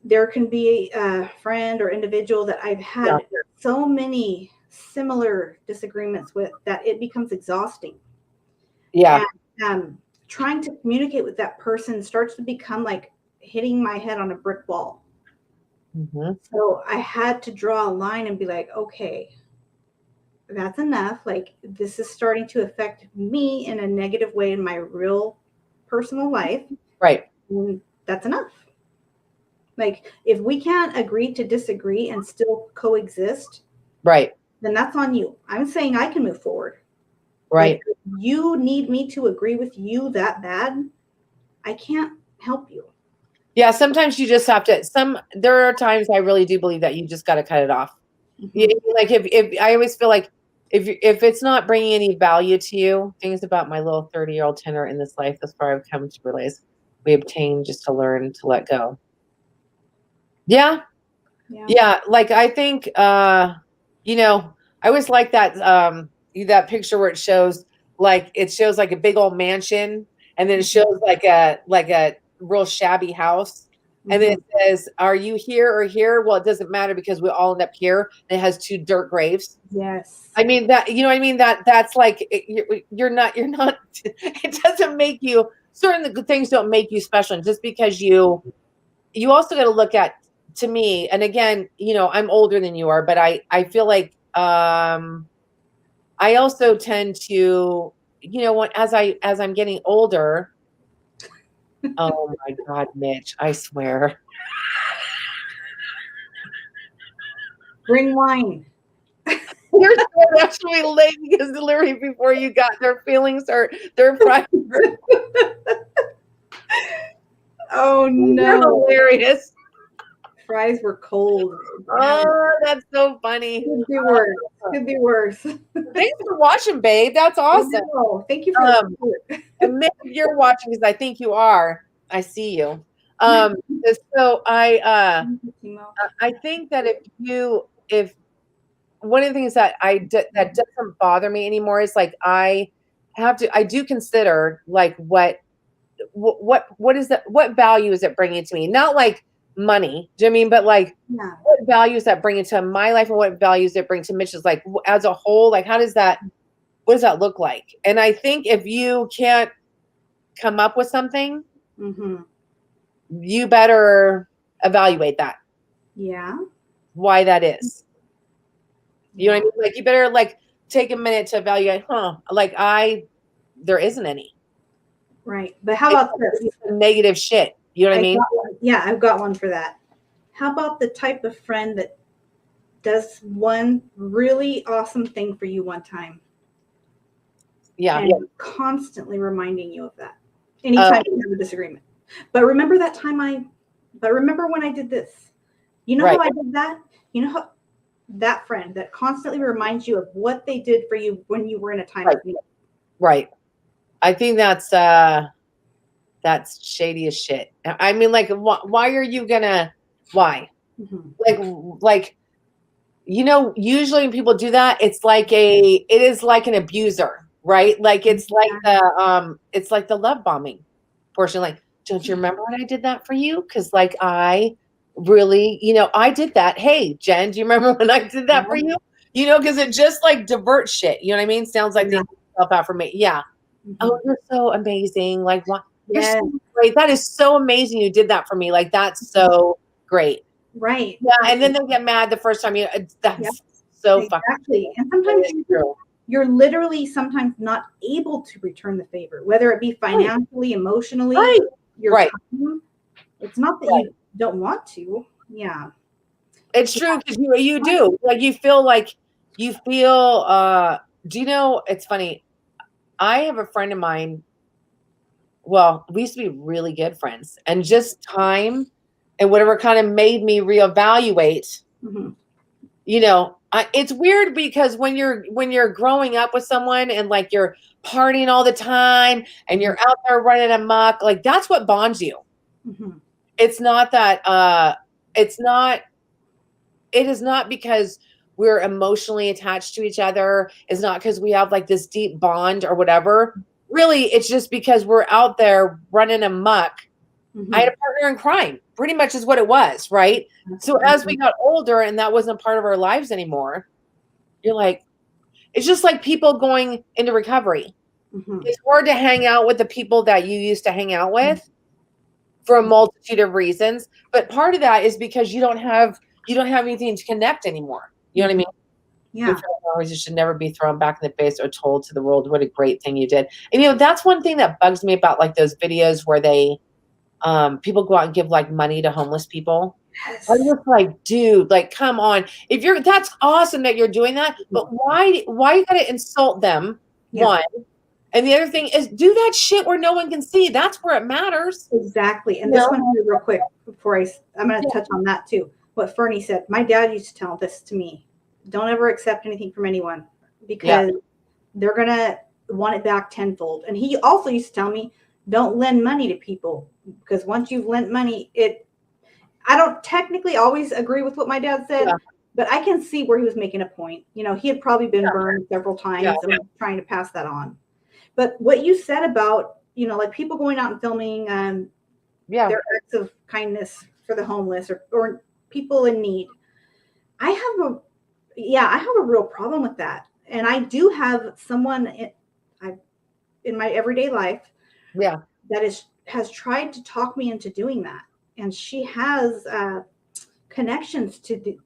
there can be a friend or individual that I've had so many similar disagreements with that it becomes exhausting. Yeah. And trying to communicate with that person starts to become like hitting my head on a brick wall. So I had to draw a line and be like, okay, that's enough. Like, this is starting to affect me in a negative way in my real personal life. Right. And that's enough. Like, if we can't agree to disagree and still coexist, right, then that's on you. I'm saying I can move forward. Right. Like, you need me to agree with you that bad, I can't help you. Yeah, sometimes you just have to. There are times I really do believe that you just got to cut it off. Like if I always feel like if it's not bringing any value to you, things about my little 30-year-old tenor in this life, that's where I've come to realize we obtain just to learn to let go. Yeah. Like I think, you know, I always like that that picture where it shows like a big old mansion, and then it shows like a real shabby house. And then it says, are you here or here? Well, it doesn't matter because we all end up here. And it has 2 dirt graves. Yes. I mean that, you know what I mean? That's like, you're not, it doesn't make you, certain things don't make you special. And just because you also got to look at, to me, and again, you know, I'm older than you are, but I feel like, I also tend to, you know, as I'm getting older, oh my God, Mitch, I swear. Bring wine. You're so actually late because literally before you got their feelings hurt, their pride hurt. Oh no. You're hilarious. Fries were cold. Oh, that's so funny. Could be worse. Could be worse. Thanks for watching, babe. That's awesome. Thank you for the support. And if you're watching, because I think you are, I see you. So I think that if one of the things that that doesn't bother me anymore is like I do consider like what is that, what value is it bringing to me? Not like money, do you know what I mean? But like what values that bring into my life, and what values it bring to Mitch's, like as a whole, like what does that look like? And I think if you can't come up with something, you better evaluate that. Yeah. Why that is. You know what I mean? Like you better like take a minute to evaluate, like there isn't any. Right. But how about this? Negative shit. You know what I mean? I've got one for that. How about the type of friend that does one really awesome thing for you one time? Yeah. And constantly reminding you of that. Anytime you have a disagreement. But remember remember when I did this? You know how I did that? You know how that friend that constantly reminds you of what they did for you when you were in a time of need. Right. I think that's shady as shit. I mean, like, why are you gonna? Why? Like, you know, usually when people do that, it is like an abuser, right? Like it's like the love bombing portion. Like, don't you remember when I did that for you? Because like I really, you know, I did that. Hey, Jen, do you remember when I did that for you? you know, because it just like diverts shit. You know what I mean? Sounds like Yeah. they self out for me. Yeah. Mhm. Oh, you're so amazing. Like, what? You're Yes. so great. That is so amazing. You did that for me. Like, that's so great. Right. Yeah. And then they get mad the first time. That's Yep. so Exactly. fucking. And sometimes It's true. you're literally sometimes not able to return the favor, whether it be financially, emotionally, Right. your Right. time. It's not that you don't want to. Yeah. It's true because you do. Like, you feel do you know, it's funny. I have a friend of mine. Well, we used to be really good friends, and just time and whatever kind of made me reevaluate. Mhm. You know, it's weird because when you're growing up with someone and like you're partying all the time and you're out there running amok, like that's what bonds you. Mhm. It's not that it is not because we're emotionally attached to each other. It's not because we have like this deep bond or whatever. Really, it's just because we're out there running amok. Mhm. I had a partner in crime, pretty much is what it was, right? So as we got older and that wasn't part of our lives anymore, you're like, it's just like people going into recovery. Mhm. It's hard to hang out with the people that you used to hang out with for a multitude of reasons. But part of that is because you don't have anything to connect anymore. You know what I mean? Yeah. You should never be thrown back in the face or told to the world what a great thing you did. And you know, that's one thing that bugs me about like those videos where they people go out and give like money to homeless people. Yes. I'm just like, dude, like, come on. That's awesome that you're doing that, but why you gotta insult them? Yeah. One. And the other thing is do that shit where no one can see. That's where it matters. Exactly. And You this know? one real quick before I'm going to touch on that too. What Fernie said. My dad used to tell this to me. Don't ever accept anything from anyone because they're going to want it back tenfold. And he also used to tell me, don't lend money to people because once you've lent money, I don't technically always agree with what my dad said, but I can see where he was making a point. You know, he had probably been burned several times and was trying to pass that on. But what you said about, you know, like people going out and filming their acts of kindness for the homeless or people in need. I have a real problem with that. And I do have someone in my everyday life that has tried to talk me into doing that. And she has connections to the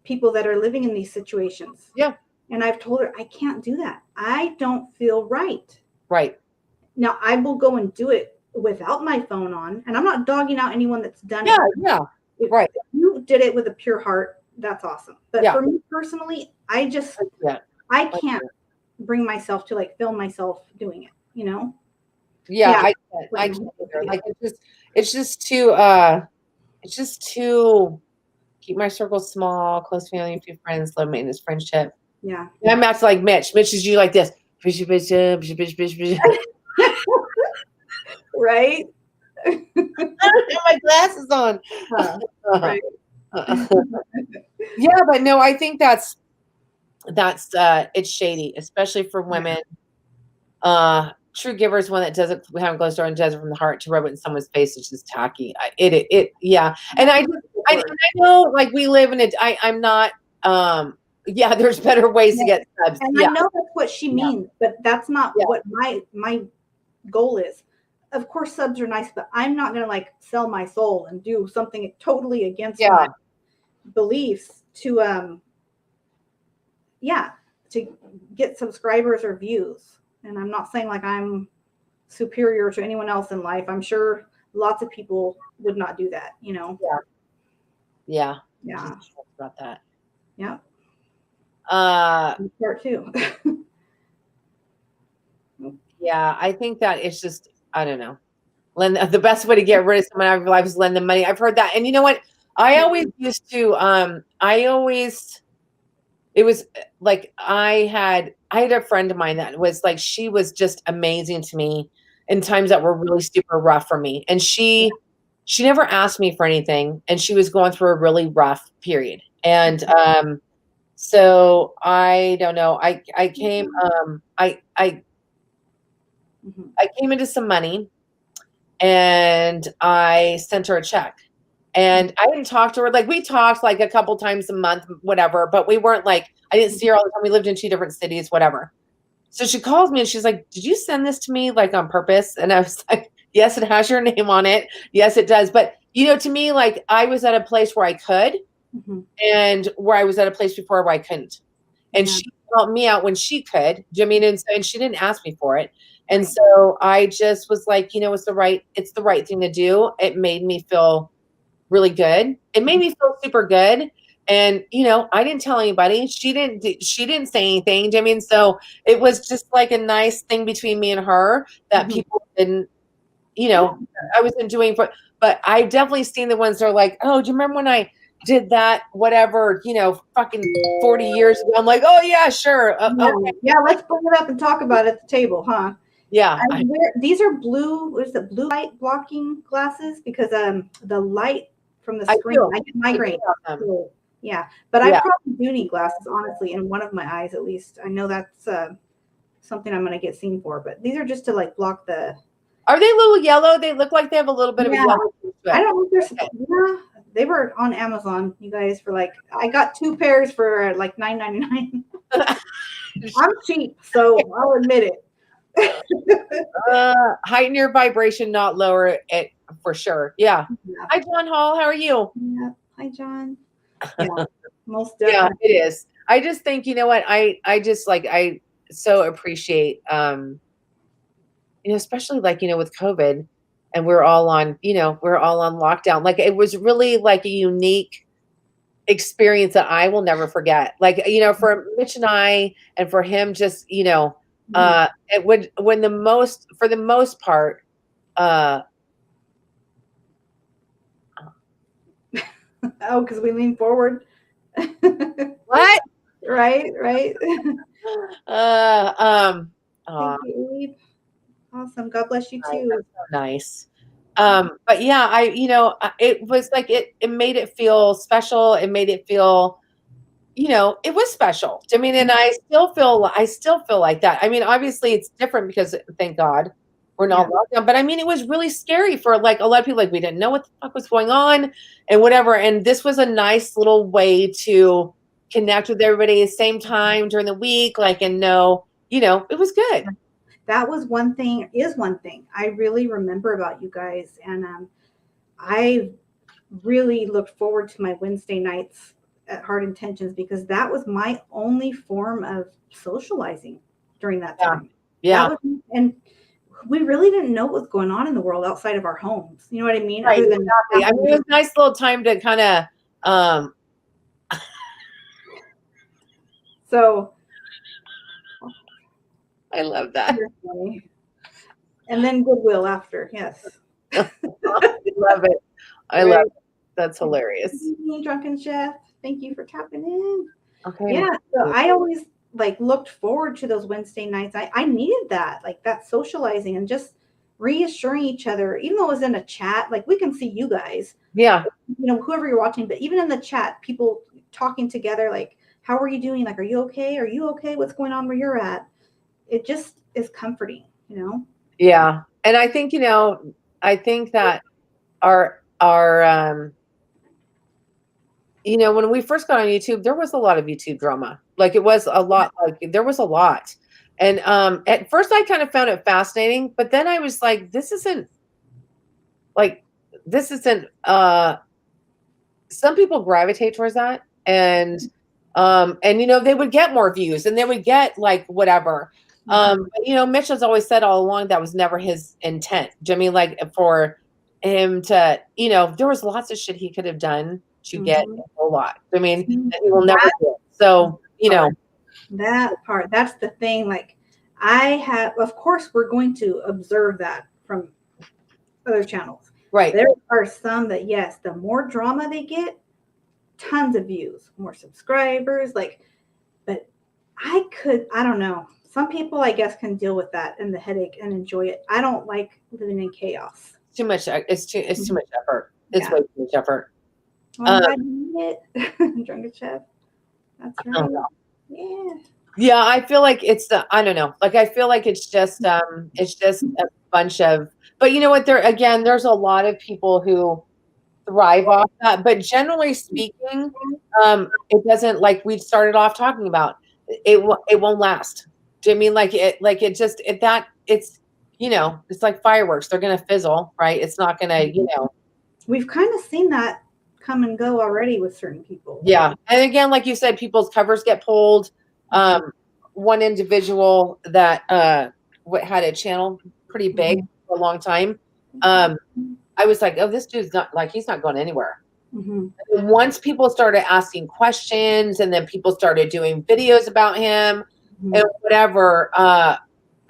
people that are living in these situations. Yeah. And I've told her, I can't do that. I don't feel right. Right. Now, I will go and do it without my phone on. And I'm not dogging out anyone that's done it. Yeah. If you did it with a pure heart, that's awesome. But for me personally, I can't bring myself to like film myself doing it, you know? I can't either. Like it's just too keep my circle small, close family, few friends, love maintenance friendship. Yeah. And I'm acting like Mitch. Mitch is you like this. Right? I don't have my glasses on. Right. Yeah, but no, I think that's it's shady, especially for women. True giver is one that doesn't have a closed door and does it from the heart. To rub it in someone's face is just tacky. And I know like we live in it. I'm not there's better ways to get subs. And I know that's what she means, but that's not what my goal is. Of course, subs are nice, but I'm not going to like sell my soul and do something totally against my beliefs to get subscribers or views. And I'm not saying like I'm superior to anyone else in life. I'm sure lots of people would not do that, you know? Yeah. About that. Yeah. Part two. Yeah, I think that it's just, I don't know. The best way to get rid of someone out of your life is lend them money. I've heard that. And you know what? I always used to, it was like I had a friend of mine that was like, she was just amazing to me in times that were really super rough for me. And she never asked me for anything. And she was going through a really rough period. And so I don't know. I came I came into some money and I sent her a check. And I didn't talk to her. Like, we talked like a couple times a month, whatever, but we weren't like, I didn't see her all the time. We lived in 2 different cities, whatever. So she calls me and she's like, did you send this to me like on purpose? And I was like, yes, it has your name on it. Yes, it does. But, you know, to me, like, I was at a place where I could, and where I was at a place before where I couldn't. And she helped me out when she could. Do you know what I mean? And she didn't ask me for it. And so I just was like, you know, it's the right thing to do. It made me feel really good. It made me feel super good. And, you know, I didn't tell anybody. She didn't say anything. Do you know what I mean? So it was just like a nice thing between me and her that people didn't, you know, I wasn't doing for, but I definitely seen the ones that are like, oh, do you remember when I did that, whatever, you know, fucking 40 years ago? I'm like, oh yeah, sure. Okay. Yeah, let's bring it up and talk about it at the table, huh? Yeah. These are blue, what is it, blue light blocking glasses? Because the light from the screen, I get migraine. So, yeah, but I probably do need glasses, honestly, in one of my eyes at least. I know that's something I'm going to get seen for, but these are just to like block the. Are they a little yellow? They look like they have a little bit of a yellow. I don't know if there's, they were on Amazon, you guys, for like, I got 2 pairs for like $9.99. I'm cheap, so I'll admit it. Heighten your vibration, not lower it, for sure. Yeah. Hi, John Hall. How are you? Yeah. Hi, John. Yeah, most definitely. Yeah, it is. I just think, you know what, I just like, I so appreciate, you know, especially like, you know, with COVID and we're all on lockdown. Like, it was really like a unique experience that I will never forget. Like, you know, for Mitch and I, and for him, just, you know, it would, for the most part, oh, because we lean forward. What? Right. Thank you, Abe. Awesome. God bless you too. So nice. But yeah, you know, it was like, it made it feel special. It made it feel, you know, it was special. I mean, and I still feel like that. I mean, obviously it's different because, thank God, we're not locked down. But I mean, it was really scary for like a lot of people. Like, we didn't know what the fuck was going on and whatever. And this was a nice little way to connect with everybody at the same time during the week, like, and know, you know, it was good. That was one thing I really remember about you guys. And I really looked forward to my Wednesday nights at Hard Intentions, because that was my only form of socializing during that time. Yeah. And we really didn't know what was going on in the world outside of our homes. You know what I mean? Right, exactly. I mean, it was a nice little time to kind of, so I love that. And then Goodwill after, yes. I love it. I love it. That's hilarious. Drunken Chef, thank you for tapping in. Okay. Yeah, so I always like looked forward to those Wednesday nights. I needed that, like that socializing and just reassuring each other, even though it was in a chat, like we can see you guys. Yeah. You know, whoever you're watching, but even in the chat, people talking together, like, how are you doing? Like, are you okay? Are you okay? What's going on where you're at? It just is comforting, you know? Yeah. And I think, you know, I think that our you know, when we first got on YouTube, there was a lot of YouTube drama. Like, it was a lot, like there was a lot. And at first I kind of found it fascinating, but then I was like, this isn't some people gravitate towards that. And you know, they would get more views and they would get like whatever. But, you know, Mitch has always said all along that was never his intent. Do you know what I mean? Like, for him to, you know, there was lots of shit he could have done to get a whole lot. I mean, he will never do. So, you know, that part, that's the thing. Like, of course, we're going to observe that from other channels. Right. There are some that, yes, the more drama they get, tons of views, more subscribers, like, but I don't know. Some people, I guess, can deal with that and the headache and enjoy it. I don't like living in chaos. Too much. It's too much effort. It's way too much effort. Well, I need it. Drunken Chef. That's right. Yeah. Yeah, I feel like I don't know. Like, I feel like it's just a bunch of, but you know what? There's a lot of people who thrive off that. But generally speaking, it doesn't, like we started off talking about, it won't last. Do you mean it's, you know, it's like fireworks. They're going to fizzle, right? It's not going to, you know. We've kind of seen that come and go already with certain people. Yeah. And again, like you said, people's covers get pulled. One individual that had a channel pretty big for a long time. I was like, oh, this dude's not, like, he's not going anywhere. And once people started asking questions, and then people started doing videos about him and whatever,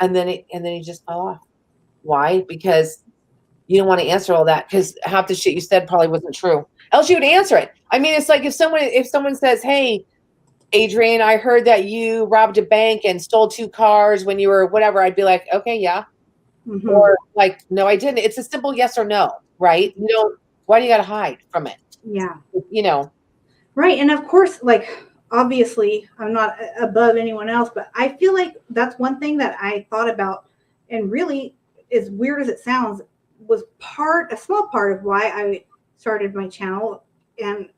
and then he just fell off. Why? Because you don't want to answer all that, because half the shit you said probably wasn't true. Else you would answer it. I mean, it's like if someone says, hey, Adrienne, I heard that you robbed a bank and stole 2 cars when you were whatever, I'd be like, okay, yeah. Or like, no, I didn't. It's a simple yes or no, right? You don't, why do you got to hide from it? Yeah. You know. Right. And of course, like, obviously I'm not above anyone else, but I feel like that's one thing that I thought about, and really, as weird as it sounds, was a small part of why I started my channel. And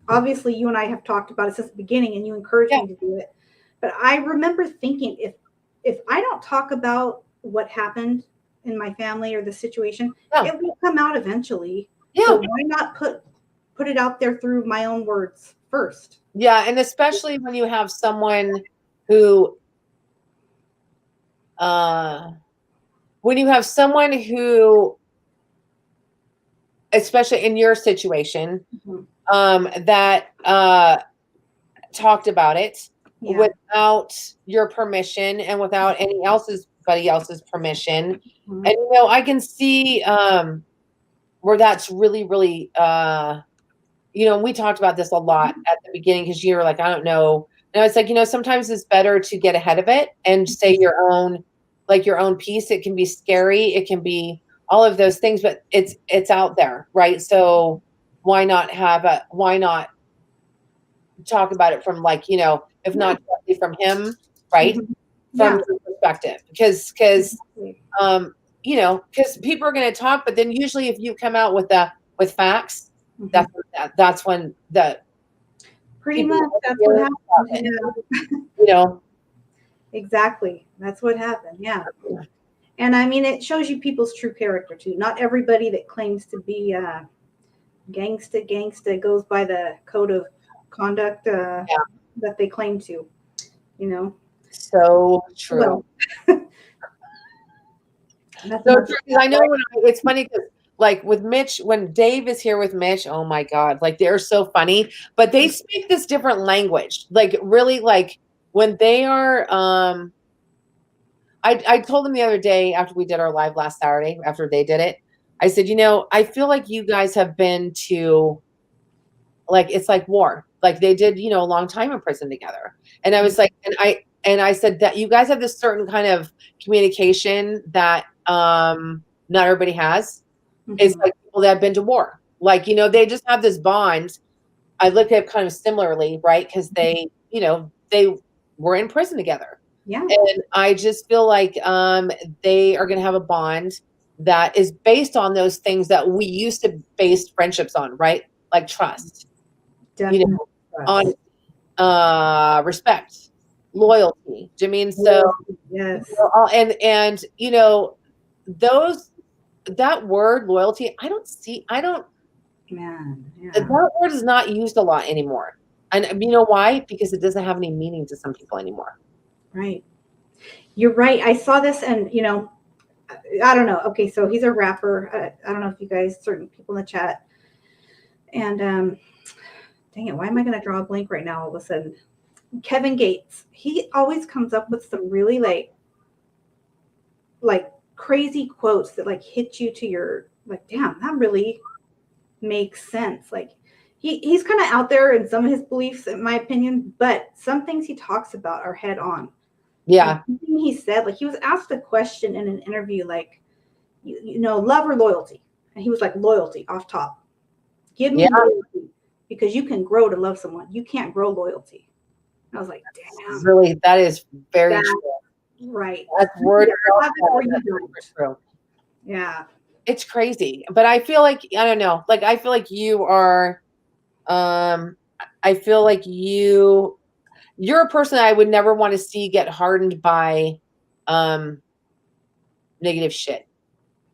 obviously you and I have talked about it since the beginning, and you encouraged me to do it. But I remember thinking, if I don't talk about what happened in my family or the situation, it will come out eventually. Yeah. So why not put it out there through my own words first? Yeah. And especially when you have someone who, especially in your situation, that talked about it without your permission and without anybody else's permission. And, you know, I can see where that's really, really, you know, we talked about this a lot at the beginning, because you were like, I don't know. And I was like, you know, sometimes it's better to get ahead of it and say your own piece. It can be scary. It can be all of those things, but it's out there, right? So why not talk about it from, like, you know, if not directly from him, right? From your perspective, because you know, because people are going to talk, but then usually if you come out with facts, that's when pretty much that's what happened. You know, exactly, that's what happened. Yeah. And I mean, it shows you people's true character too. Not everybody that claims to be gangsta goes by the code of conduct that they claim to, you know. So true. Well, so true. I know it's funny because, like, with Mitch, when Dave is here with Mitch, oh my God, like, they're so funny, but they speak this different language. Like, really, like, when they are, I told them the other day after we did our live last Saturday, after they did it, I said, you know, I feel like you guys have been to, like, it's like war. Like, they did, you know, a long time in prison together. And I was like, and I said that you guys have this certain kind of communication that not everybody has. It's like people that have been to war. Like, you know, they just have this bond. I look at it kind of similarly, right? Because they, you know, they were in prison together. Yeah. And I just feel like they are going to have a bond that is based on those things that we used to base friendships on, right? Like trust. Definitely. You know, on respect, loyalty. Do you mean so? Yes. You know, and you know, that word loyalty, that word is not used a lot anymore. And you know why? Because it doesn't have any meaning to some people anymore. Right. You're right. I saw this, and, you know, I don't know. Okay, so he's a rapper. I don't know if you guys, certain people in the chat. And dang it, why am I going to draw a blank right now all of a sudden? Kevin Gates. He always comes up with some really like crazy quotes that like hit you to your, like, damn, that really makes sense. Like, he's kind of out there in some of his beliefs, in my opinion, but some things he talks about are head on. Yeah. Something he said, like, he was asked a question in an interview, like, you know, love or loyalty? And he was like, loyalty, off top. Give me loyalty, because you can grow to love someone. You can't grow loyalty. And I was like, damn. Really, that is very true. Right. That's word. True. Yeah. it's crazy, but I feel like, I don't know, like, I feel like you are, I feel like you're a person that I would never want to see get hardened by, negative shit.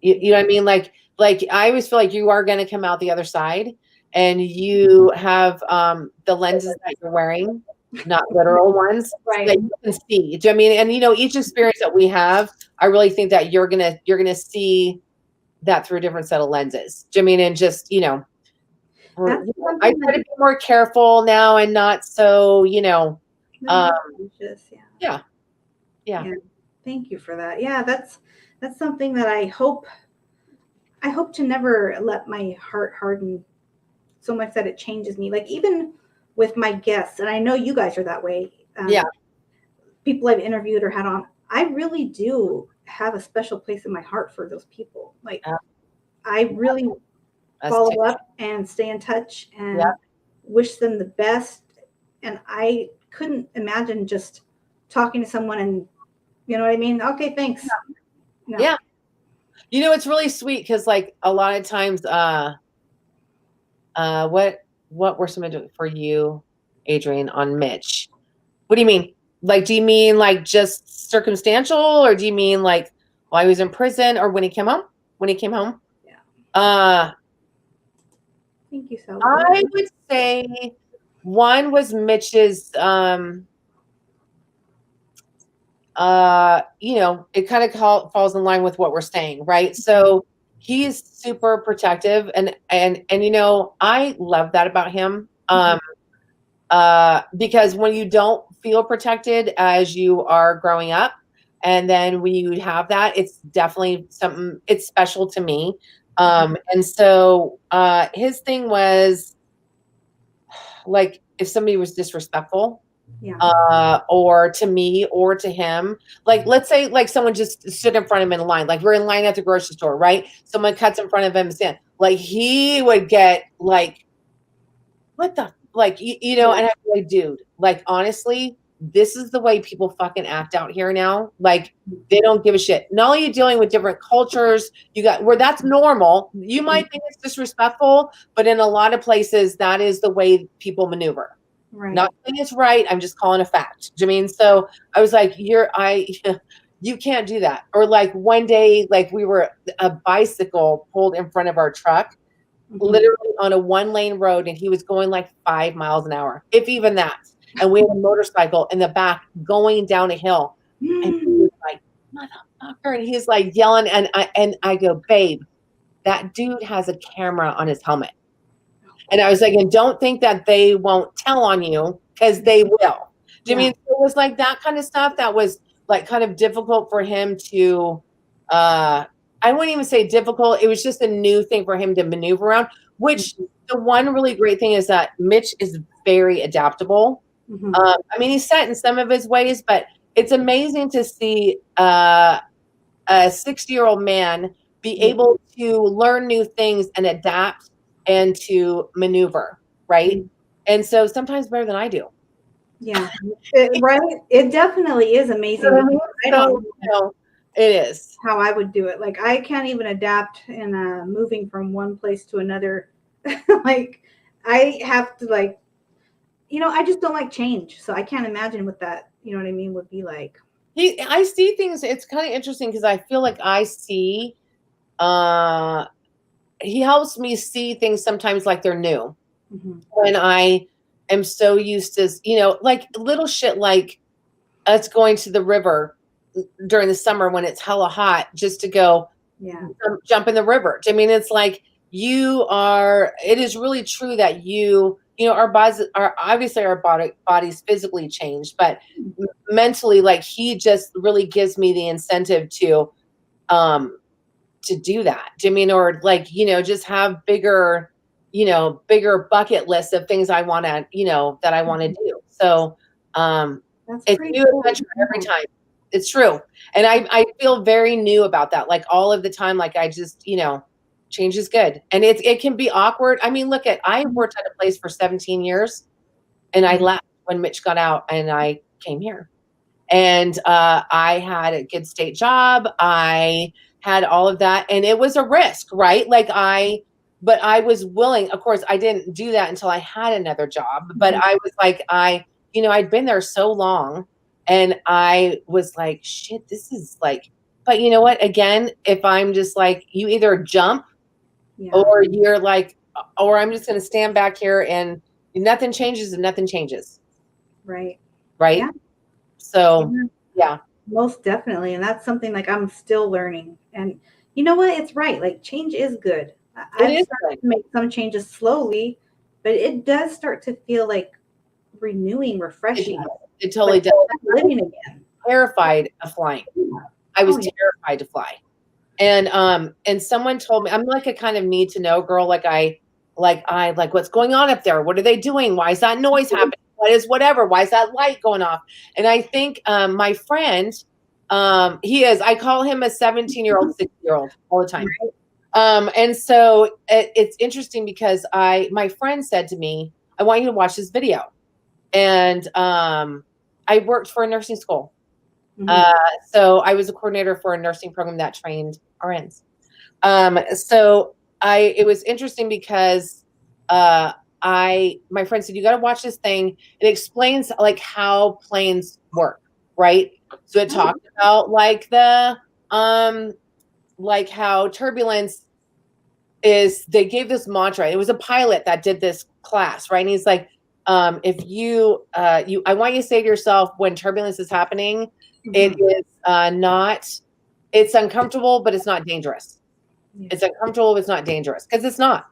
You know what I mean? Like I always feel like you are going to come out the other side, and you have, the lenses that you're wearing, not literal ones, Right. that you can see. Do you know what I mean? And, you know, each experience that we have, I really think that you're going to see that through a different set of lenses. Do you know what I mean? And just, you know, That's I something try to be more careful now and not so, you know, just, yeah. yeah. Yeah. Thank you for that. Yeah, that's something that I hope to never let my heart harden so much that it changes me. Like even with my guests, and I know you guys are that way. Yeah. People I've interviewed or had on, I really do have a special place in my heart for those people. Like I really follow up and stay in touch and wish them the best. And I couldn't imagine just talking to someone and, you know what I mean? Okay, thanks. No. Yeah. You know, it's really sweet because, like, a lot of times, what were some of it for you, Adrienne, on Mitch? What do you mean? Like, do you mean like just circumstantial, or do you mean like while he was in prison, or when he came home? When he came home? Yeah. Thank you, so. I would say one was Mitch's, you know, it kind of falls in line with what we're saying, right? So he's super protective, and you know, I love that about him. Because when you don't feel protected as you are growing up, and then when you have that, it's definitely something, it's special to me. And so his thing was like, if somebody was disrespectful, or to me or to him, like, let's say like someone just stood in front of him in line, like we're in line at the grocery store, right? Someone cuts in front of him and stand, like he would get like, what the, like, you know, and I'm like, dude, like, honestly, this is the way people fucking act out here now. Like, they don't give a shit. Not only are you dealing with different cultures, you got where that's normal. You might think it's disrespectful, but in a lot of places, that is the way people maneuver. Right. Not saying it's right. I'm just calling a fact. Do you mean? So I was like, you can't do that. Or like one day, like a bicycle pulled in front of our truck, literally on a 1-lane road, and he was going like 5 miles an hour, if even that. And we had a motorcycle in the back going down a hill, and he was like, motherfucker, and he's like yelling, and I go, babe, that dude has a camera on his helmet. And I was like, and don't think that they won't tell on you, because they will. Do you mean? So it was like that kind of stuff that was like kind of difficult for him to, I wouldn't even say difficult. It was just a new thing for him to maneuver around, which the one really great thing is that Mitch is very adaptable. I mean, he's set in some of his ways, but it's amazing to see a 60-year-old man be able to learn new things and adapt and to maneuver, right? And so sometimes better than I do. Yeah, right. It definitely is amazing. I don't know. It is how I would do it. Like I can't even adapt in moving from one place to another. Like I have to, like, you know, I just don't like change. So I can't imagine what that, you know what I mean, would be like. I see things. It's kind of interesting because I feel like I see, he helps me see things sometimes like they're new. When I am so used to, you know, like little shit like us going to the river during the summer when it's hella hot just to go jump in the river. I mean, it's like it is really true that you know, our bodies are obviously, our bodies physically change, but mentally, like he just really gives me the incentive to do that. Do you mean, or like, you know, just have bigger bucket lists of things I want to, you know, that I want to do. So, it's new adventure every time. It's true. And I feel very new about that. Like all of the time, like I just, you know, change is good. And it can be awkward. I mean, I worked at a place for 17 years and I left when Mitch got out and I came here. And I had a good state job. I had all of that, and it was a risk, right? Like but I was willing. Of course, I didn't do that until I had another job, but I was like, I'd been there so long, and I was like, shit, this is like, but you know what? Again, if I'm just like, you either jump or you're like, or I'm just going to stand back here and nothing changes and nothing changes. Right. Right. Yeah. So, yeah. Most definitely. And that's something like I'm still learning. And you know what? It's right. Like change is good. I've started to make some changes slowly, but it does start to feel like renewing, refreshing. It totally does. Living again. Terrified of flying. I was terrified to fly. And someone told me, I'm like a kind of need to know girl. Like what's going on up there? What are they doing? Why is that noise happening? What is whatever? Why is that light going off? And I think my friend, I call him a 17-year-old, 6-year-old all the time. And so it's interesting because my friend said to me, I want you to watch this video. And I worked for a nursing school. So I was a coordinator for a nursing program that trained RNs. So it was interesting because my friend said, you got to watch this thing. It explains like how planes work, right? So it talked about like like how turbulence is, they gave this mantra. It was a pilot that did this class, right? And he's like, if I want you to say to yourself when turbulence is happening, it is it's uncomfortable, but it's not dangerous. It's uncomfortable, but it's not dangerous, because it's not.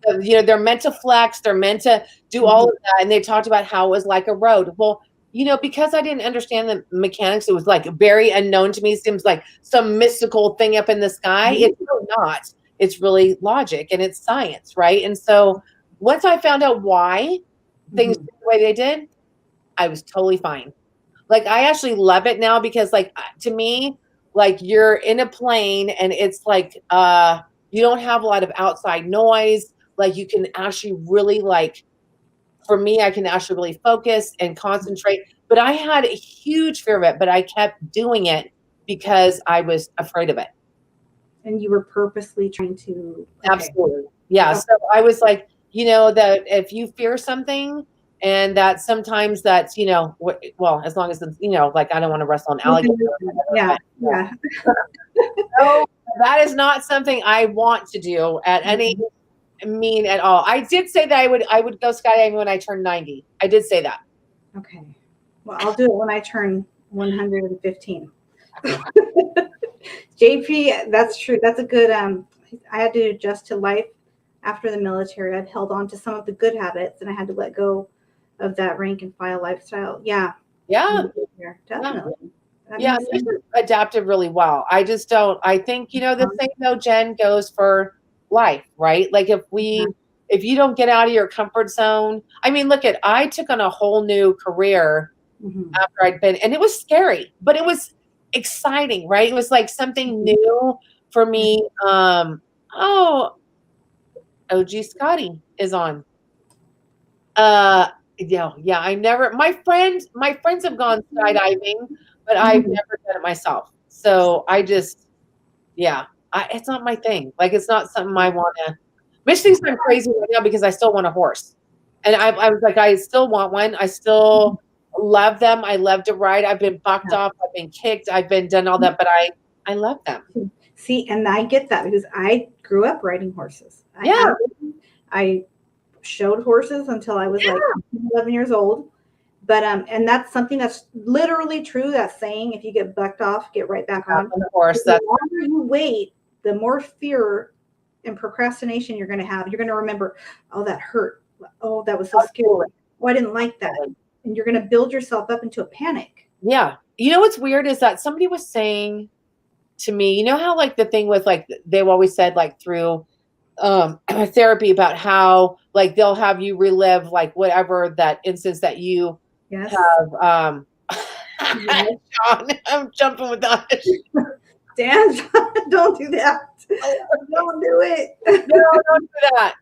They're meant to flex, they're meant to do all of that. And they talked about how it was like a road. Well, because I didn't understand the mechanics, it was like very unknown to me. It seems like some mystical thing up in the sky. It's really not. It's really logic and it's science, right? And so once I found out why things the way they did, I was totally fine. Like, I actually love it now because, like, to me, like, you're in a plane and it's like you don't have a lot of outside noise. Like, you can actually really, like, for me, I can actually really focus and concentrate. But I had a huge fear of it, but I kept doing it because I was afraid of it. And you were purposely trying to. Absolutely. Yeah. So I was like, that if you fear something, and that sometimes that's, well, as long as it's, like, I don't want to wrestle an alligator. Yeah. No, that is not something I want to do at any mean at all. I did say that I would go skydiving when I turn 90. I did say that. Okay. Well, I'll do it when I turn 115. JP, that's true. That's a good, I had to adjust to life after the military. I've held on to some of the good habits and I had to let go of that rank and file lifestyle. Yeah. Definitely. Yeah, we adapted really well. I just don't, I think, the same though, Jen, goes for life, right? Like, if you don't get out of your comfort zone, I mean, I took on a whole new career after I'd been, and it was scary, but it was exciting, right? It was like something new for me. OG Scotty is on. Yeah, I never, my friends have gone skydiving, but I've never done it myself. So I just, it's not my thing. Like, it's not something I want to. Mitch thinks I'm crazy right now because I still want a horse. And I was like, I still want one. I still love them. I love to ride. I've been bucked off. I've been kicked. I've been done all that, but I love them. See, and I get that because I grew up riding horses. I showed horses until I was like 11 years old. But and that's something that's literally true. That saying, if you get bucked off, get right back on the horse. The longer you wait, the more fear and procrastination you're going to have. You're going to remember, oh, that hurt. Oh, that was so scary. Oh, I didn't like that. And you're going to build yourself up into a panic. Yeah. You know what's weird is that somebody was saying to me, how like the thing with like they've always said like through therapy about how like they'll have you relive like whatever that instance that you have. Sean, I'm jumping with that. Dan, don't do that. Don't do it. No, don't do that.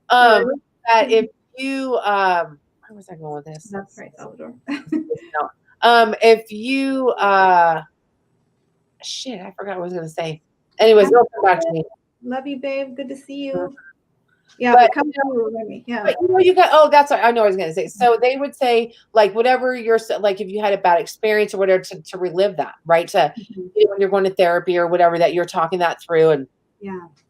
That if you where was I going with this? That's right, Salvador. If you shit, I forgot what I was gonna say. Anyways, it'll come back to me. Love you, babe. Good to see you. Yeah, but come through with me. Yeah. But you got, oh, that's what I know I was going to say. So they would say, like, whatever you're, like, if you had a bad experience or whatever, to relive that, right? To, when you're going to therapy or whatever, that you're talking that through. And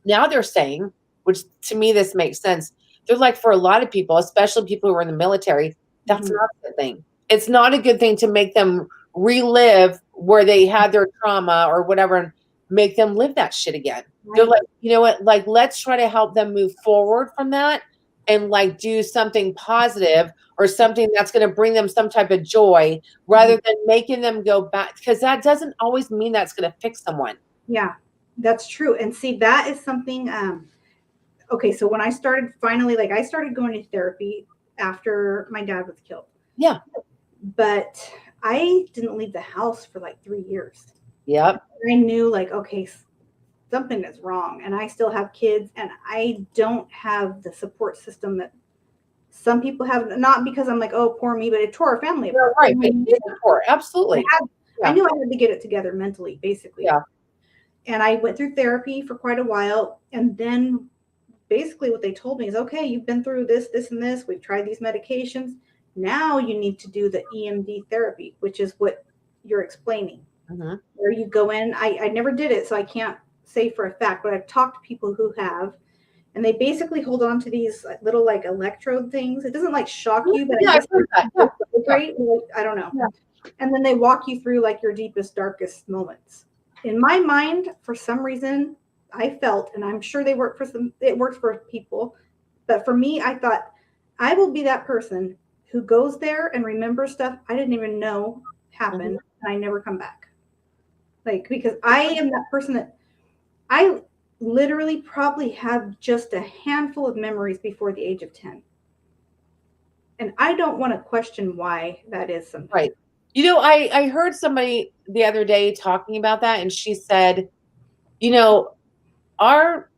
now they're saying, which to me, this makes sense. They're like, for a lot of people, especially people who are in the military, that's not a good thing. It's not a good thing to make them relive where they had their trauma or whatever and make them live that shit again. They're like, you know what? Like, let's try to help them move forward from that and like do something positive or something that's going to bring them some type of joy rather than making them go back, because that doesn't always mean that's going to fix someone. Yeah, that's true. And see, that is something, okay, so when I started finally, like I started going to therapy after my dad was killed. Yeah. But I didn't leave the house for like 3 years. Yep. I knew like, okay, something is wrong. And I still have kids and I don't have the support system that some people have, not because I'm like, oh, poor me, but it tore our family apart. Right. Absolutely. I knew I had to get it together mentally, basically. Yeah. And I went through therapy for quite a while. And then basically what they told me is, okay, you've been through this, this, and this. We've tried these medications. Now you need to do the EMD therapy, which is what you're explaining. Where you go in. I never did it, so I can't say for a fact, but I've talked to people who have, and they basically hold on to these little like electrode things. It doesn't like shock you, but I've heard that. Great. I don't know. Yeah. And then they walk you through like your deepest, darkest moments. In my mind, for some reason, I felt, and I'm sure it works for people, but for me, I thought I will be that person who goes there and remembers stuff I didn't even know happened, and I never come back. Like, because I am that person that I literally probably have just a handful of memories before the age of 10. And I don't want to question why that is sometimes. Right. You know, I heard somebody the other day talking about that, and she said, you know, our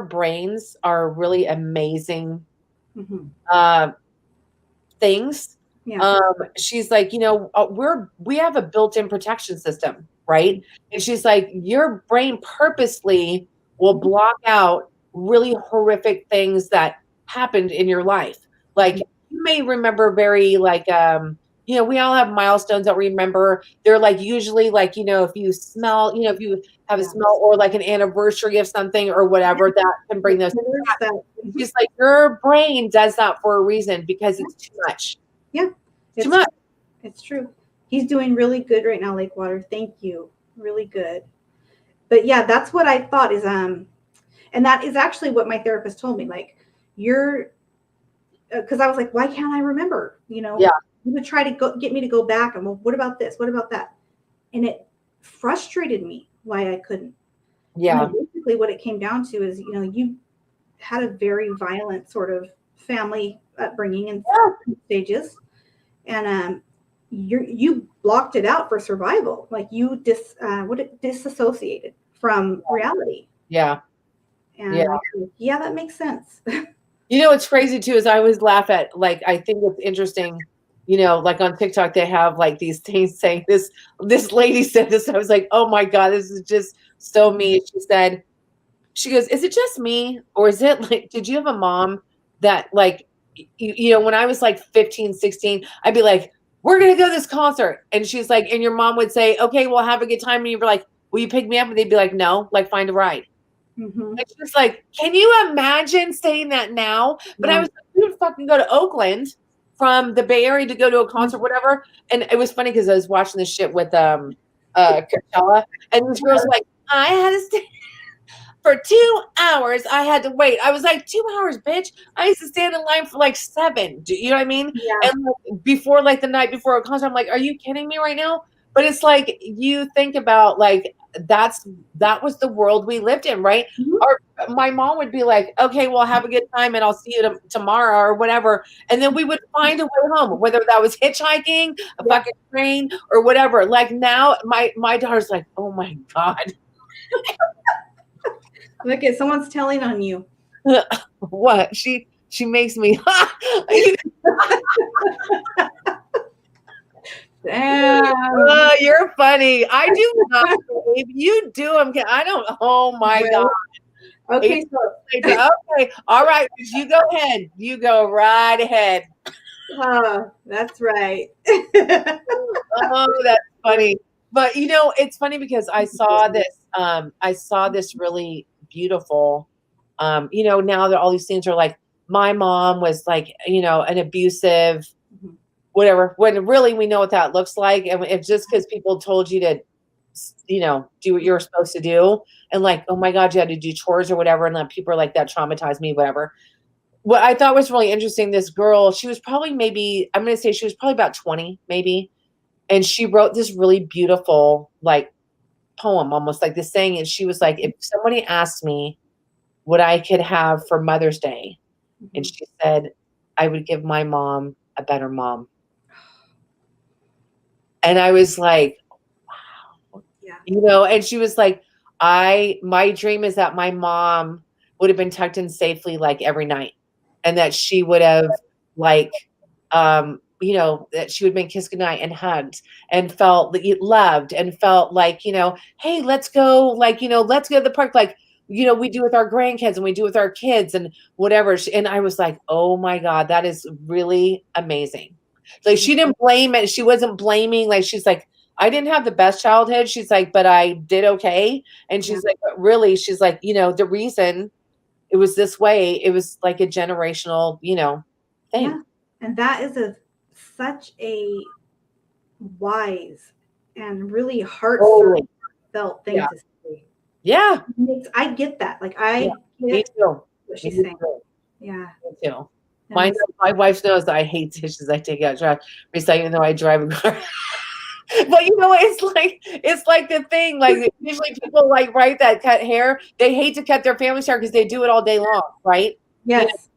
brains are really amazing things. Yeah. She's like, you know, we have a built-in protection system, right? And she's like, your brain purposely will block out really horrific things that happened in your life. Like you may remember very like, you know, we all have milestones that we remember. They're like usually like, you know, if you smell, you know, if you have a smell or like an anniversary of something or whatever, that can bring those back. She's like, your brain does that for a reason because it's too much. Yeah, too much. It's true. He's doing really good right now, Lakewater. Thank you. Really good. But yeah, that's what I thought is, and that is actually what my therapist told me. Like, because I was like, why can't I remember? You know, he would try to get me to go back and, well, what about this? What about that? And it frustrated me why I couldn't. Yeah. And basically what it came down to is, you know, you had a very violent sort of family upbringing in stages, and you blocked it out for survival. Like you disassociated from reality. Yeah. And yeah, that makes sense. You know, what's crazy too is I always laugh at, like, I think it's interesting, you know, like on TikTok, they have like these things saying this lady said this. I was like, oh my God, this is just so me. She goes, is it just me? Or is it like, did you have a mom that like, you know, when I was like 15, 16, I'd be like, we're going to go to this concert. And she's like, and your mom would say, okay, well, have a good time. And you'd be like, will you pick me up? And they'd be like, no, like find a ride. And she's like, can you imagine saying that now? But I was like, we would fucking go to Oakland from the Bay Area to go to a concert, whatever. And it was funny because I was watching this shit with Coachella, and this girl's like, I had to stay for 2 hours. I had to wait. I was like, 2 hours, bitch. I used to stand in line for like 7. Do you know what I mean? Yeah. And like, before, like the night before a concert, I'm like, are you kidding me right now? But it's like, you think about like, that was the world we lived in, right? Or my mom would be like, okay, well, have a good time and I'll see you tomorrow or whatever. And then we would find a way home, whether that was hitchhiking, a fucking train or whatever. Like now my daughter's like, oh my God. Look at someone's telling on you. What? She makes me Damn. Oh, you're funny. I do not believe you do them. I don't. Oh my God. Okay, so Okay. All right. You go ahead. You go right ahead. that's right. Oh, that's funny. But it's funny because I saw this really beautiful, now that all these things are like, my mom was like, an abusive, whatever, when really we know what that looks like. And it's just because people told you to, do what you were supposed to do. And like, oh my God, you had to do chores or whatever. And then people are like, that traumatized me, whatever. What I thought was really interesting, this girl, she was probably I'm going to say she was probably about 20, maybe. And she wrote this really beautiful, like, poem, almost like this saying. And she was like, if somebody asked me what I could have for Mother's Day, and she said, I would give my mom a better mom. And I was like, wow, and she was like, my dream is that my mom would have been tucked in safely like every night, and that she would have like, that she would have been kissed goodnight and hugged and felt loved and felt like, hey, let's go, like, let's go to the park, like, we do with our grandkids and we do with our kids and whatever. And I was like, oh my God, that is really amazing. Like, she didn't blame it. She wasn't blaming. Like, she's like, I didn't have the best childhood. She's like, but I did okay. And she's like, but really, she's like, the reason it was this way, it was like a generational, thing. Yeah. And that is such a wise and really heartfelt thing to say. Yeah. I get that. Like, I get what she's saying. Yeah. Me too. My wife knows that I hate dishes. I take out trash, even though I drive a car. But it's like the thing. Like, usually people like that cut hair. They hate to cut their family's hair because they do it all day long, right? Yes,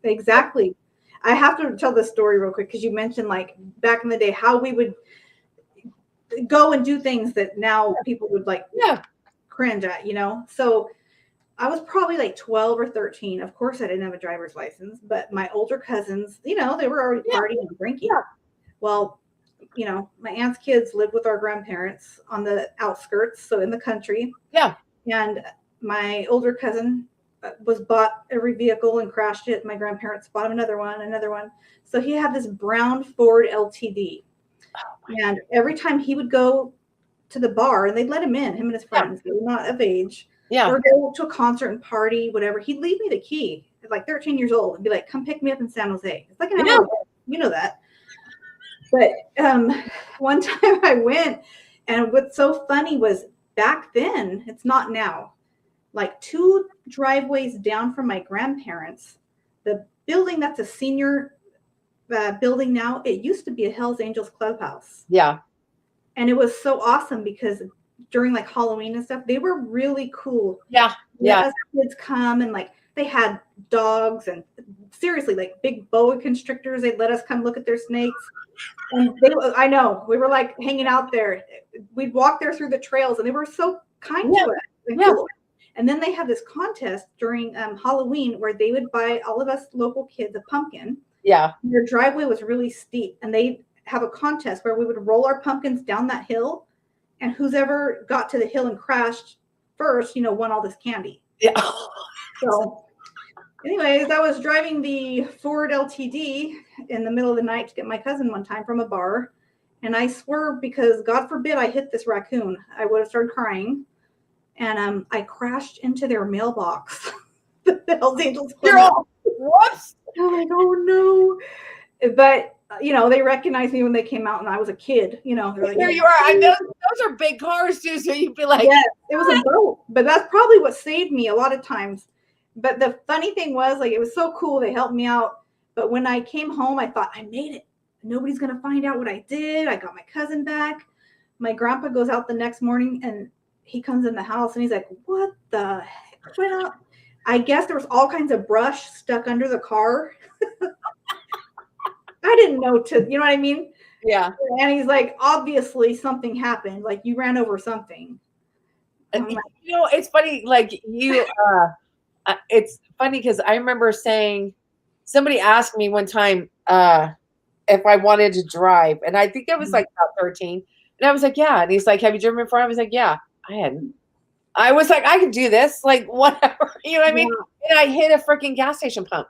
exactly. I have to tell this story real quick because you mentioned like back in the day how we would go and do things that now people would like cringe at, So I was probably like 12 or 13. Of course, I didn't have a driver's license, but my older cousins, they were already partying and drinking. Yeah. Well, my aunt's kids lived with our grandparents on the outskirts, so in the country. Yeah. And my older cousin bought every vehicle and crashed it. My grandparents bought him another one. So he had this brown Ford LTD. And every time he would go to the bar, and they'd let him in, him and his friends, they were not of age. Yeah. Or go to a concert and party, whatever. He'd leave me the key at like 13 years old and be like, come pick me up in San Jose. It's like an hour. You know that. But one time I went, and what's so funny was back then, it's not now, like 2 driveways down from my grandparents, the building that's a senior building now, it used to be a Hells Angels clubhouse. Yeah. And it was so awesome because during like Halloween and stuff, they were really cool. Yeah. Yeah. As kids come and like they had dogs and seriously like big boa constrictors. They'd let us come look at their snakes. And I know we were like hanging out there. We'd walk there through the trails and they were so kind to us. And cool. And then they had this contest during Halloween where they would buy all of us local kids a pumpkin. Yeah. Their driveway was really steep, and they have a contest where we would roll our pumpkins down that hill, and who's ever got to the hill and crashed first, won all this candy. Yeah. So anyways, I was driving the Ford LTD in the middle of the night to get my cousin one time from a bar, and I swerved because God forbid I hit this raccoon. I would have started crying. And I crashed into their mailbox. The Hells Angels. What? I'm like, oh no. But they recognized me when they came out, and I was a kid. They're like, here you are. I know those are big cars too, so you'd be like, yes, it was a boat. But that's probably what saved me a lot of times. But the funny thing was, like, it was so cool. They helped me out. But when I came home, I thought, I made it. Nobody's gonna find out what I did. I got my cousin back. My grandpa goes out the next morning, and he comes in the house and he's like, what the heck went up? I guess there was all kinds of brush stuck under the car. I didn't know you know what I mean? Yeah. And he's like, obviously something happened. Like, you ran over something. Like, it's funny. Like it's funny because I remember somebody asked me one time, if I wanted to drive. And I think I was like about 13. And I was like, yeah. And he's like, have you driven before? I was like, yeah, I hadn't. I was like, I could do this, like whatever, you know what I mean? And I hit a freaking gas station pump.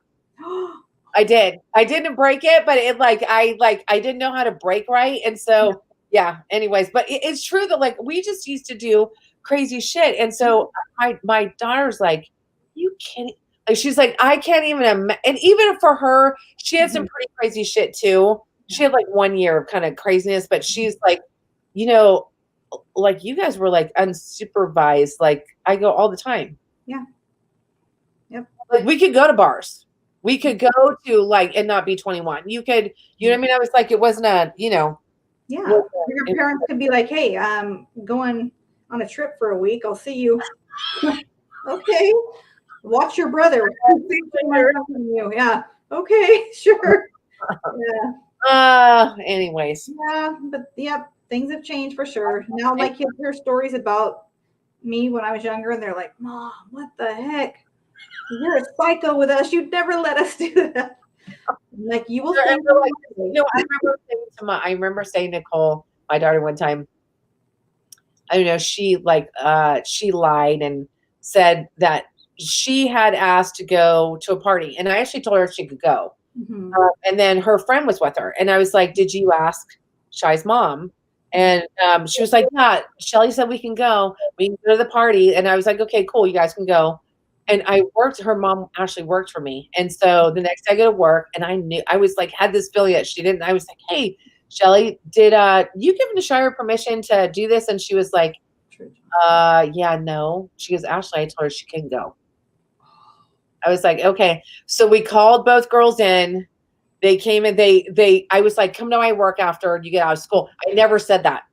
I did. I didn't break it, but I didn't know how to brake right. And so, yeah, anyways, but it's true that like we just used to do crazy shit. And so my daughter's like, you can't, like, she's like, I can't even imagine. And even for her, she had some pretty crazy shit too. She had like 1 year of kind of craziness, but she's like, you know, like you guys were like unsupervised. Like I go all the time. Yeah. Yep. Like we could go to bars. We could go to like and not be 21. You could, you know what I mean? I was like, it wasn't a, you know. Yeah. Your parents could be like, hey, I'm going on a trip for a week. I'll see you. Okay. Watch your brother. Yeah. Okay. Sure. Yeah. Anyways. Yeah, but yep, things have changed for sure. Now my kids hear stories about me when I was younger, and they're like, Mom, what the heck? You're a psycho with us. You'd never let us do that. Like you will think like, you know, I remember saying to Nicole, my daughter, one time, I don't know, she lied and said that she had asked to go to a party, and I actually told her she could go. And then her friend was with her, and I was like, did you ask Shy's mom? And she was like, yeah, Shelly said we can go to the party. And I was like, okay, cool, you guys can go. And her mom actually worked for me. And so the next day I go to work, and I was like, had this feeling that she didn't. I was like, hey, Shelly, did you give Shire permission to do this? And she was like, yeah, no. She goes, Ashley, I told her she can go. I was like, okay. So we called both girls in. They came and I was like, come to my work after you get out of school. I never said that.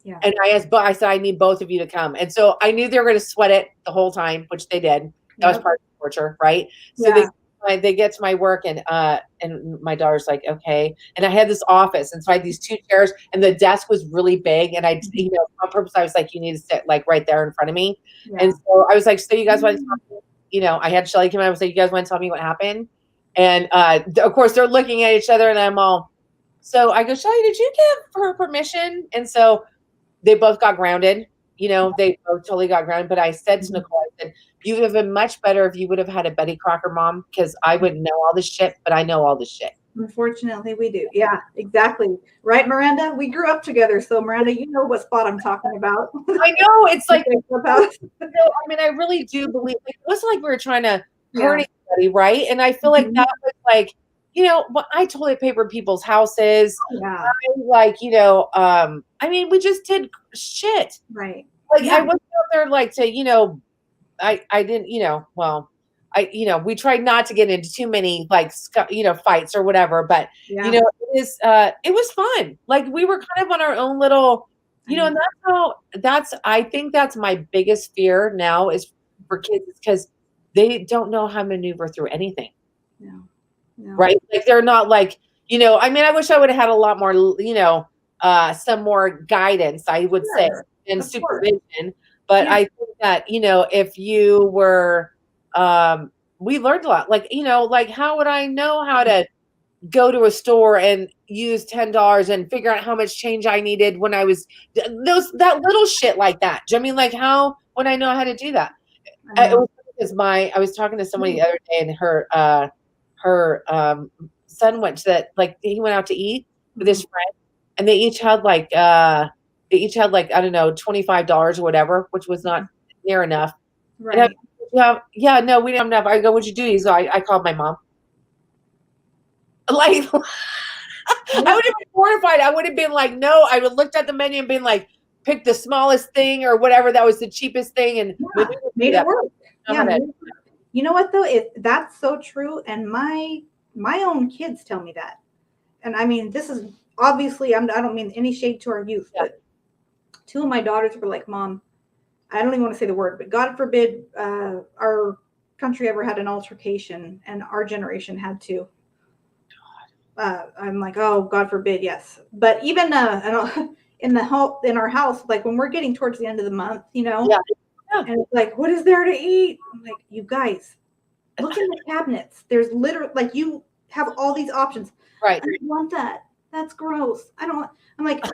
Yeah. And I said, I need both of you to come. And so I knew they were going to sweat it the whole time, which they did. That was part of the torture, right? So they get to my work, and my daughter's like, okay. And I had this office, and so I had these 2 chairs, and the desk was really big. And I, you know, on purpose, I was like, you need to sit like right there in front of me. Yeah. And so I was like, so you guys want to tell me? You know, I had Shelly come in. I was like, you guys want to tell me what happened? And of course, they're looking at each other, and I'm all. So I go, Shelly, did you give her permission? And so they both got grounded. You know, they both totally got grounded. But I said to Nicole, I said, you would have been much better if you would have had a Betty Crocker mom, because I wouldn't know all this shit, but I know all this shit. Unfortunately, we do. Yeah, exactly. Right, Miranda? We grew up together. So, Miranda, you know what spot I'm talking about. I know. It's like, I mean, I really do believe it wasn't like we were trying to hurt anybody, right? And I feel like that was like, you know, I toilet papered people's houses. Yeah. You know, I mean, we just did shit. Right. Like, I wasn't out there like to, you know, I didn't, you know, well, you know, we tried not to get into too many like, you know, fights or whatever, but you know, it was fun. Like we were kind of on our own little, you know, and I think that's my biggest fear now is for kids, because they don't know how to maneuver through anything. No. Right. Like they're not like, you know, I mean, I wish I would have had a lot more, you know, some more guidance, I would say, and supervision. But I think that, you know, if you were, we learned a lot. Like, you know, like how would I know how to go to a store and use $10 and figure out how much change I needed when I was that little shit like that. Do you know what I mean? Like how would I know how to do that? It was because I was talking to somebody the other day, and her son went to that, like he went out to eat with his friend, and they each had like I don't know, $25 or whatever, which was not near enough. Right. And no, we didn't have enough. I go, what'd you do? So I called my mom. Like I would have been mortified. I would have been like, no, I would have looked at the menu and been like, pick the smallest thing or whatever that was the cheapest thing and made it work. You know what though? That's so true. And my own kids tell me that. And I mean, this is obviously, I don't mean any shade to our youth, but 2 of my daughters were like, Mom, I don't even want to say the word, but God forbid our country ever had an altercation and our generation had to. I'm like, oh, God forbid, yes. But even in our house, like when we're getting towards the end of the month, you know, and it's like, what is there to eat? I'm like, you guys, look in the cabinets. There's literally, like, you have all these options. Right. I don't want that. that's gross. I'm like,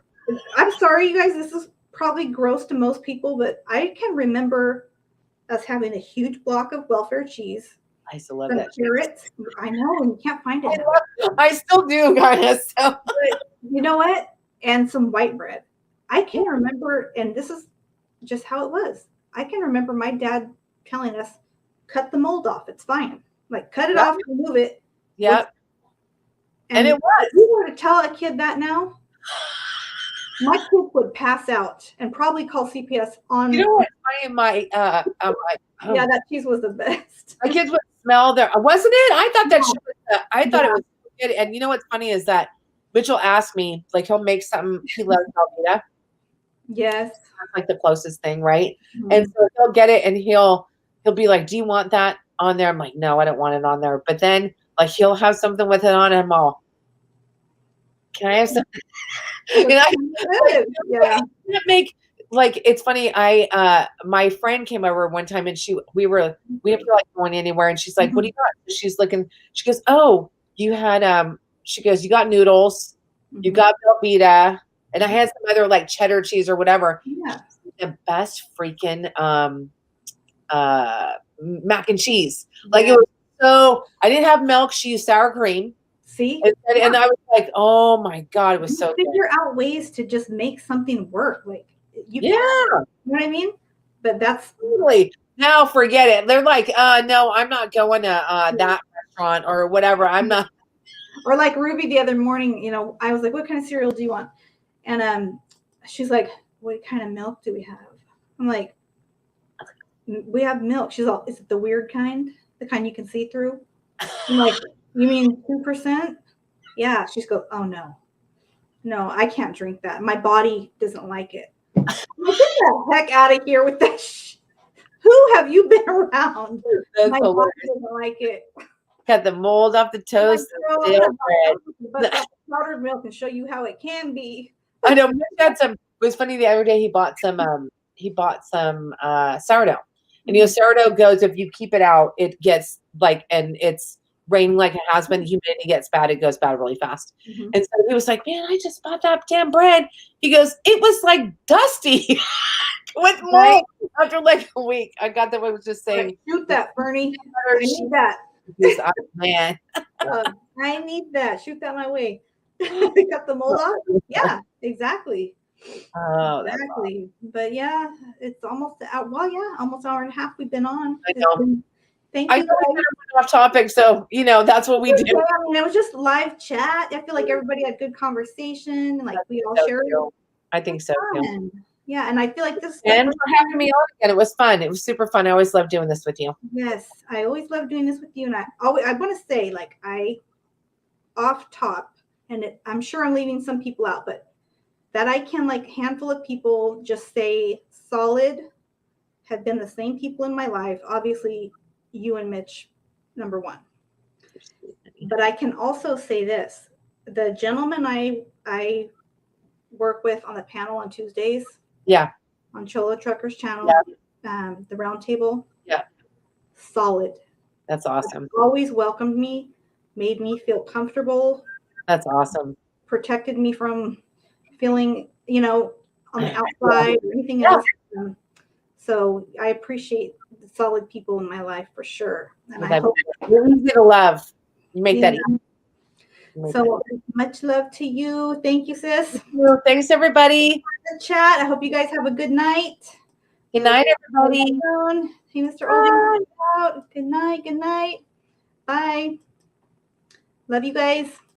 I'm sorry, you guys. This is probably gross to most people, but I can remember us having a huge block of welfare cheese. I used to love Some that. carrots. I know, and you can't find it. I still do, kind of. So. But you know what? And some white bread. I can remember, and this is just how it was. I can remember my dad telling us, cut the mold off. It's fine. Like, cut it off, remove it. Yep. And it was. If you were to tell a kid that now, my kid would pass out and probably call CPS on. You know what? Yeah, that cheese was the best. My kids would smell their, wasn't it? I thought that I thought it was good. And you know what's funny is that Mitchell asked me, like, he'll make something, he loves Velveeta. Yes. That's like the closest thing, right? Mm-hmm. And so he'll get it and he'll be like, do you want that on there? I'm like, no, I don't want it on there. But then like he'll have something with it on and I'm all, can I have something? Yeah. Make, like, it's funny. My friend came over one time and we didn't feel like going anywhere. And she's like, what do you got? She's looking, she goes, oh, you had, she goes, you got noodles, you got Velveeta, and I had some other like cheddar cheese or whatever. Yeah. The best freaking mac and cheese. Like it was so, I didn't have milk. She used sour cream. See? And I was like, oh my God, it was so good. Figure out ways to just make something work. Like you yeah. You know what I mean? But that's totally. Now forget it. They're like, no, I'm not going to that restaurant or whatever. I'm not. Or like Ruby the other morning, you know, I was like, what kind of cereal do you want? And she's like, what kind of milk do we have? I'm like, we have milk. She's all, is it the weird kind? The kind you can see through? I'm like, you mean 2%? Yeah. She's go, oh no, I can't drink that. My body doesn't like it. I'm like, get the heck out of here with that Who have you been around? My body doesn't like it. Cut the mold off the toast. But powdered milk can show you how it can be. I know. Mitch had some. It was funny the other day. He bought some sourdough, and you know sourdough goes if you keep it out, it gets like, and it's raining like it has been. Humidity gets bad. It goes bad really fast. And so he was like, "Man, I just bought that damn bread." He goes, "It was like dusty with mold." After like a week, I got that. I was just saying, "Shoot that, Bernie! I need that." Man, I need that. Shoot that my way. Cut the mold off. Yeah, exactly. Oh, exactly. Awesome. But yeah, it's almost almost hour and a half we've been on. I know. Thank you. I know we off topic, so you know that's what we do. Yeah, I mean, it was just live chat. I feel like everybody had good conversation, and like we all shared. I think so too. Yeah, and I feel like this. And for having me on again, it was fun. It was super fun. I always love doing this with you. Yes, I always love doing this with you, and I want to say, like, off top, and I'm sure I'm leaving some people out, but that I can, like, handful of people just say solid have been the same people in my life. Obviously, you and Mitch, number one. But I can also say this: the gentleman I work with on the panel on Tuesdays. Yeah. On Cholo Truckers channel, the round table. Yeah. Solid. That's awesome. Always welcomed me, made me feel comfortable. That's awesome. Protected me from feeling, on the outside or anything else. So I appreciate the solid people in my life for sure. And I hope you're easy to love. You make that easy. So much love to you. Thank you, sis. Thank you. Thanks, everybody. The chat. I hope you guys have a good night. Good night, everybody. Hey, Mr. Olding. Good night. Good night. Bye. Love you guys.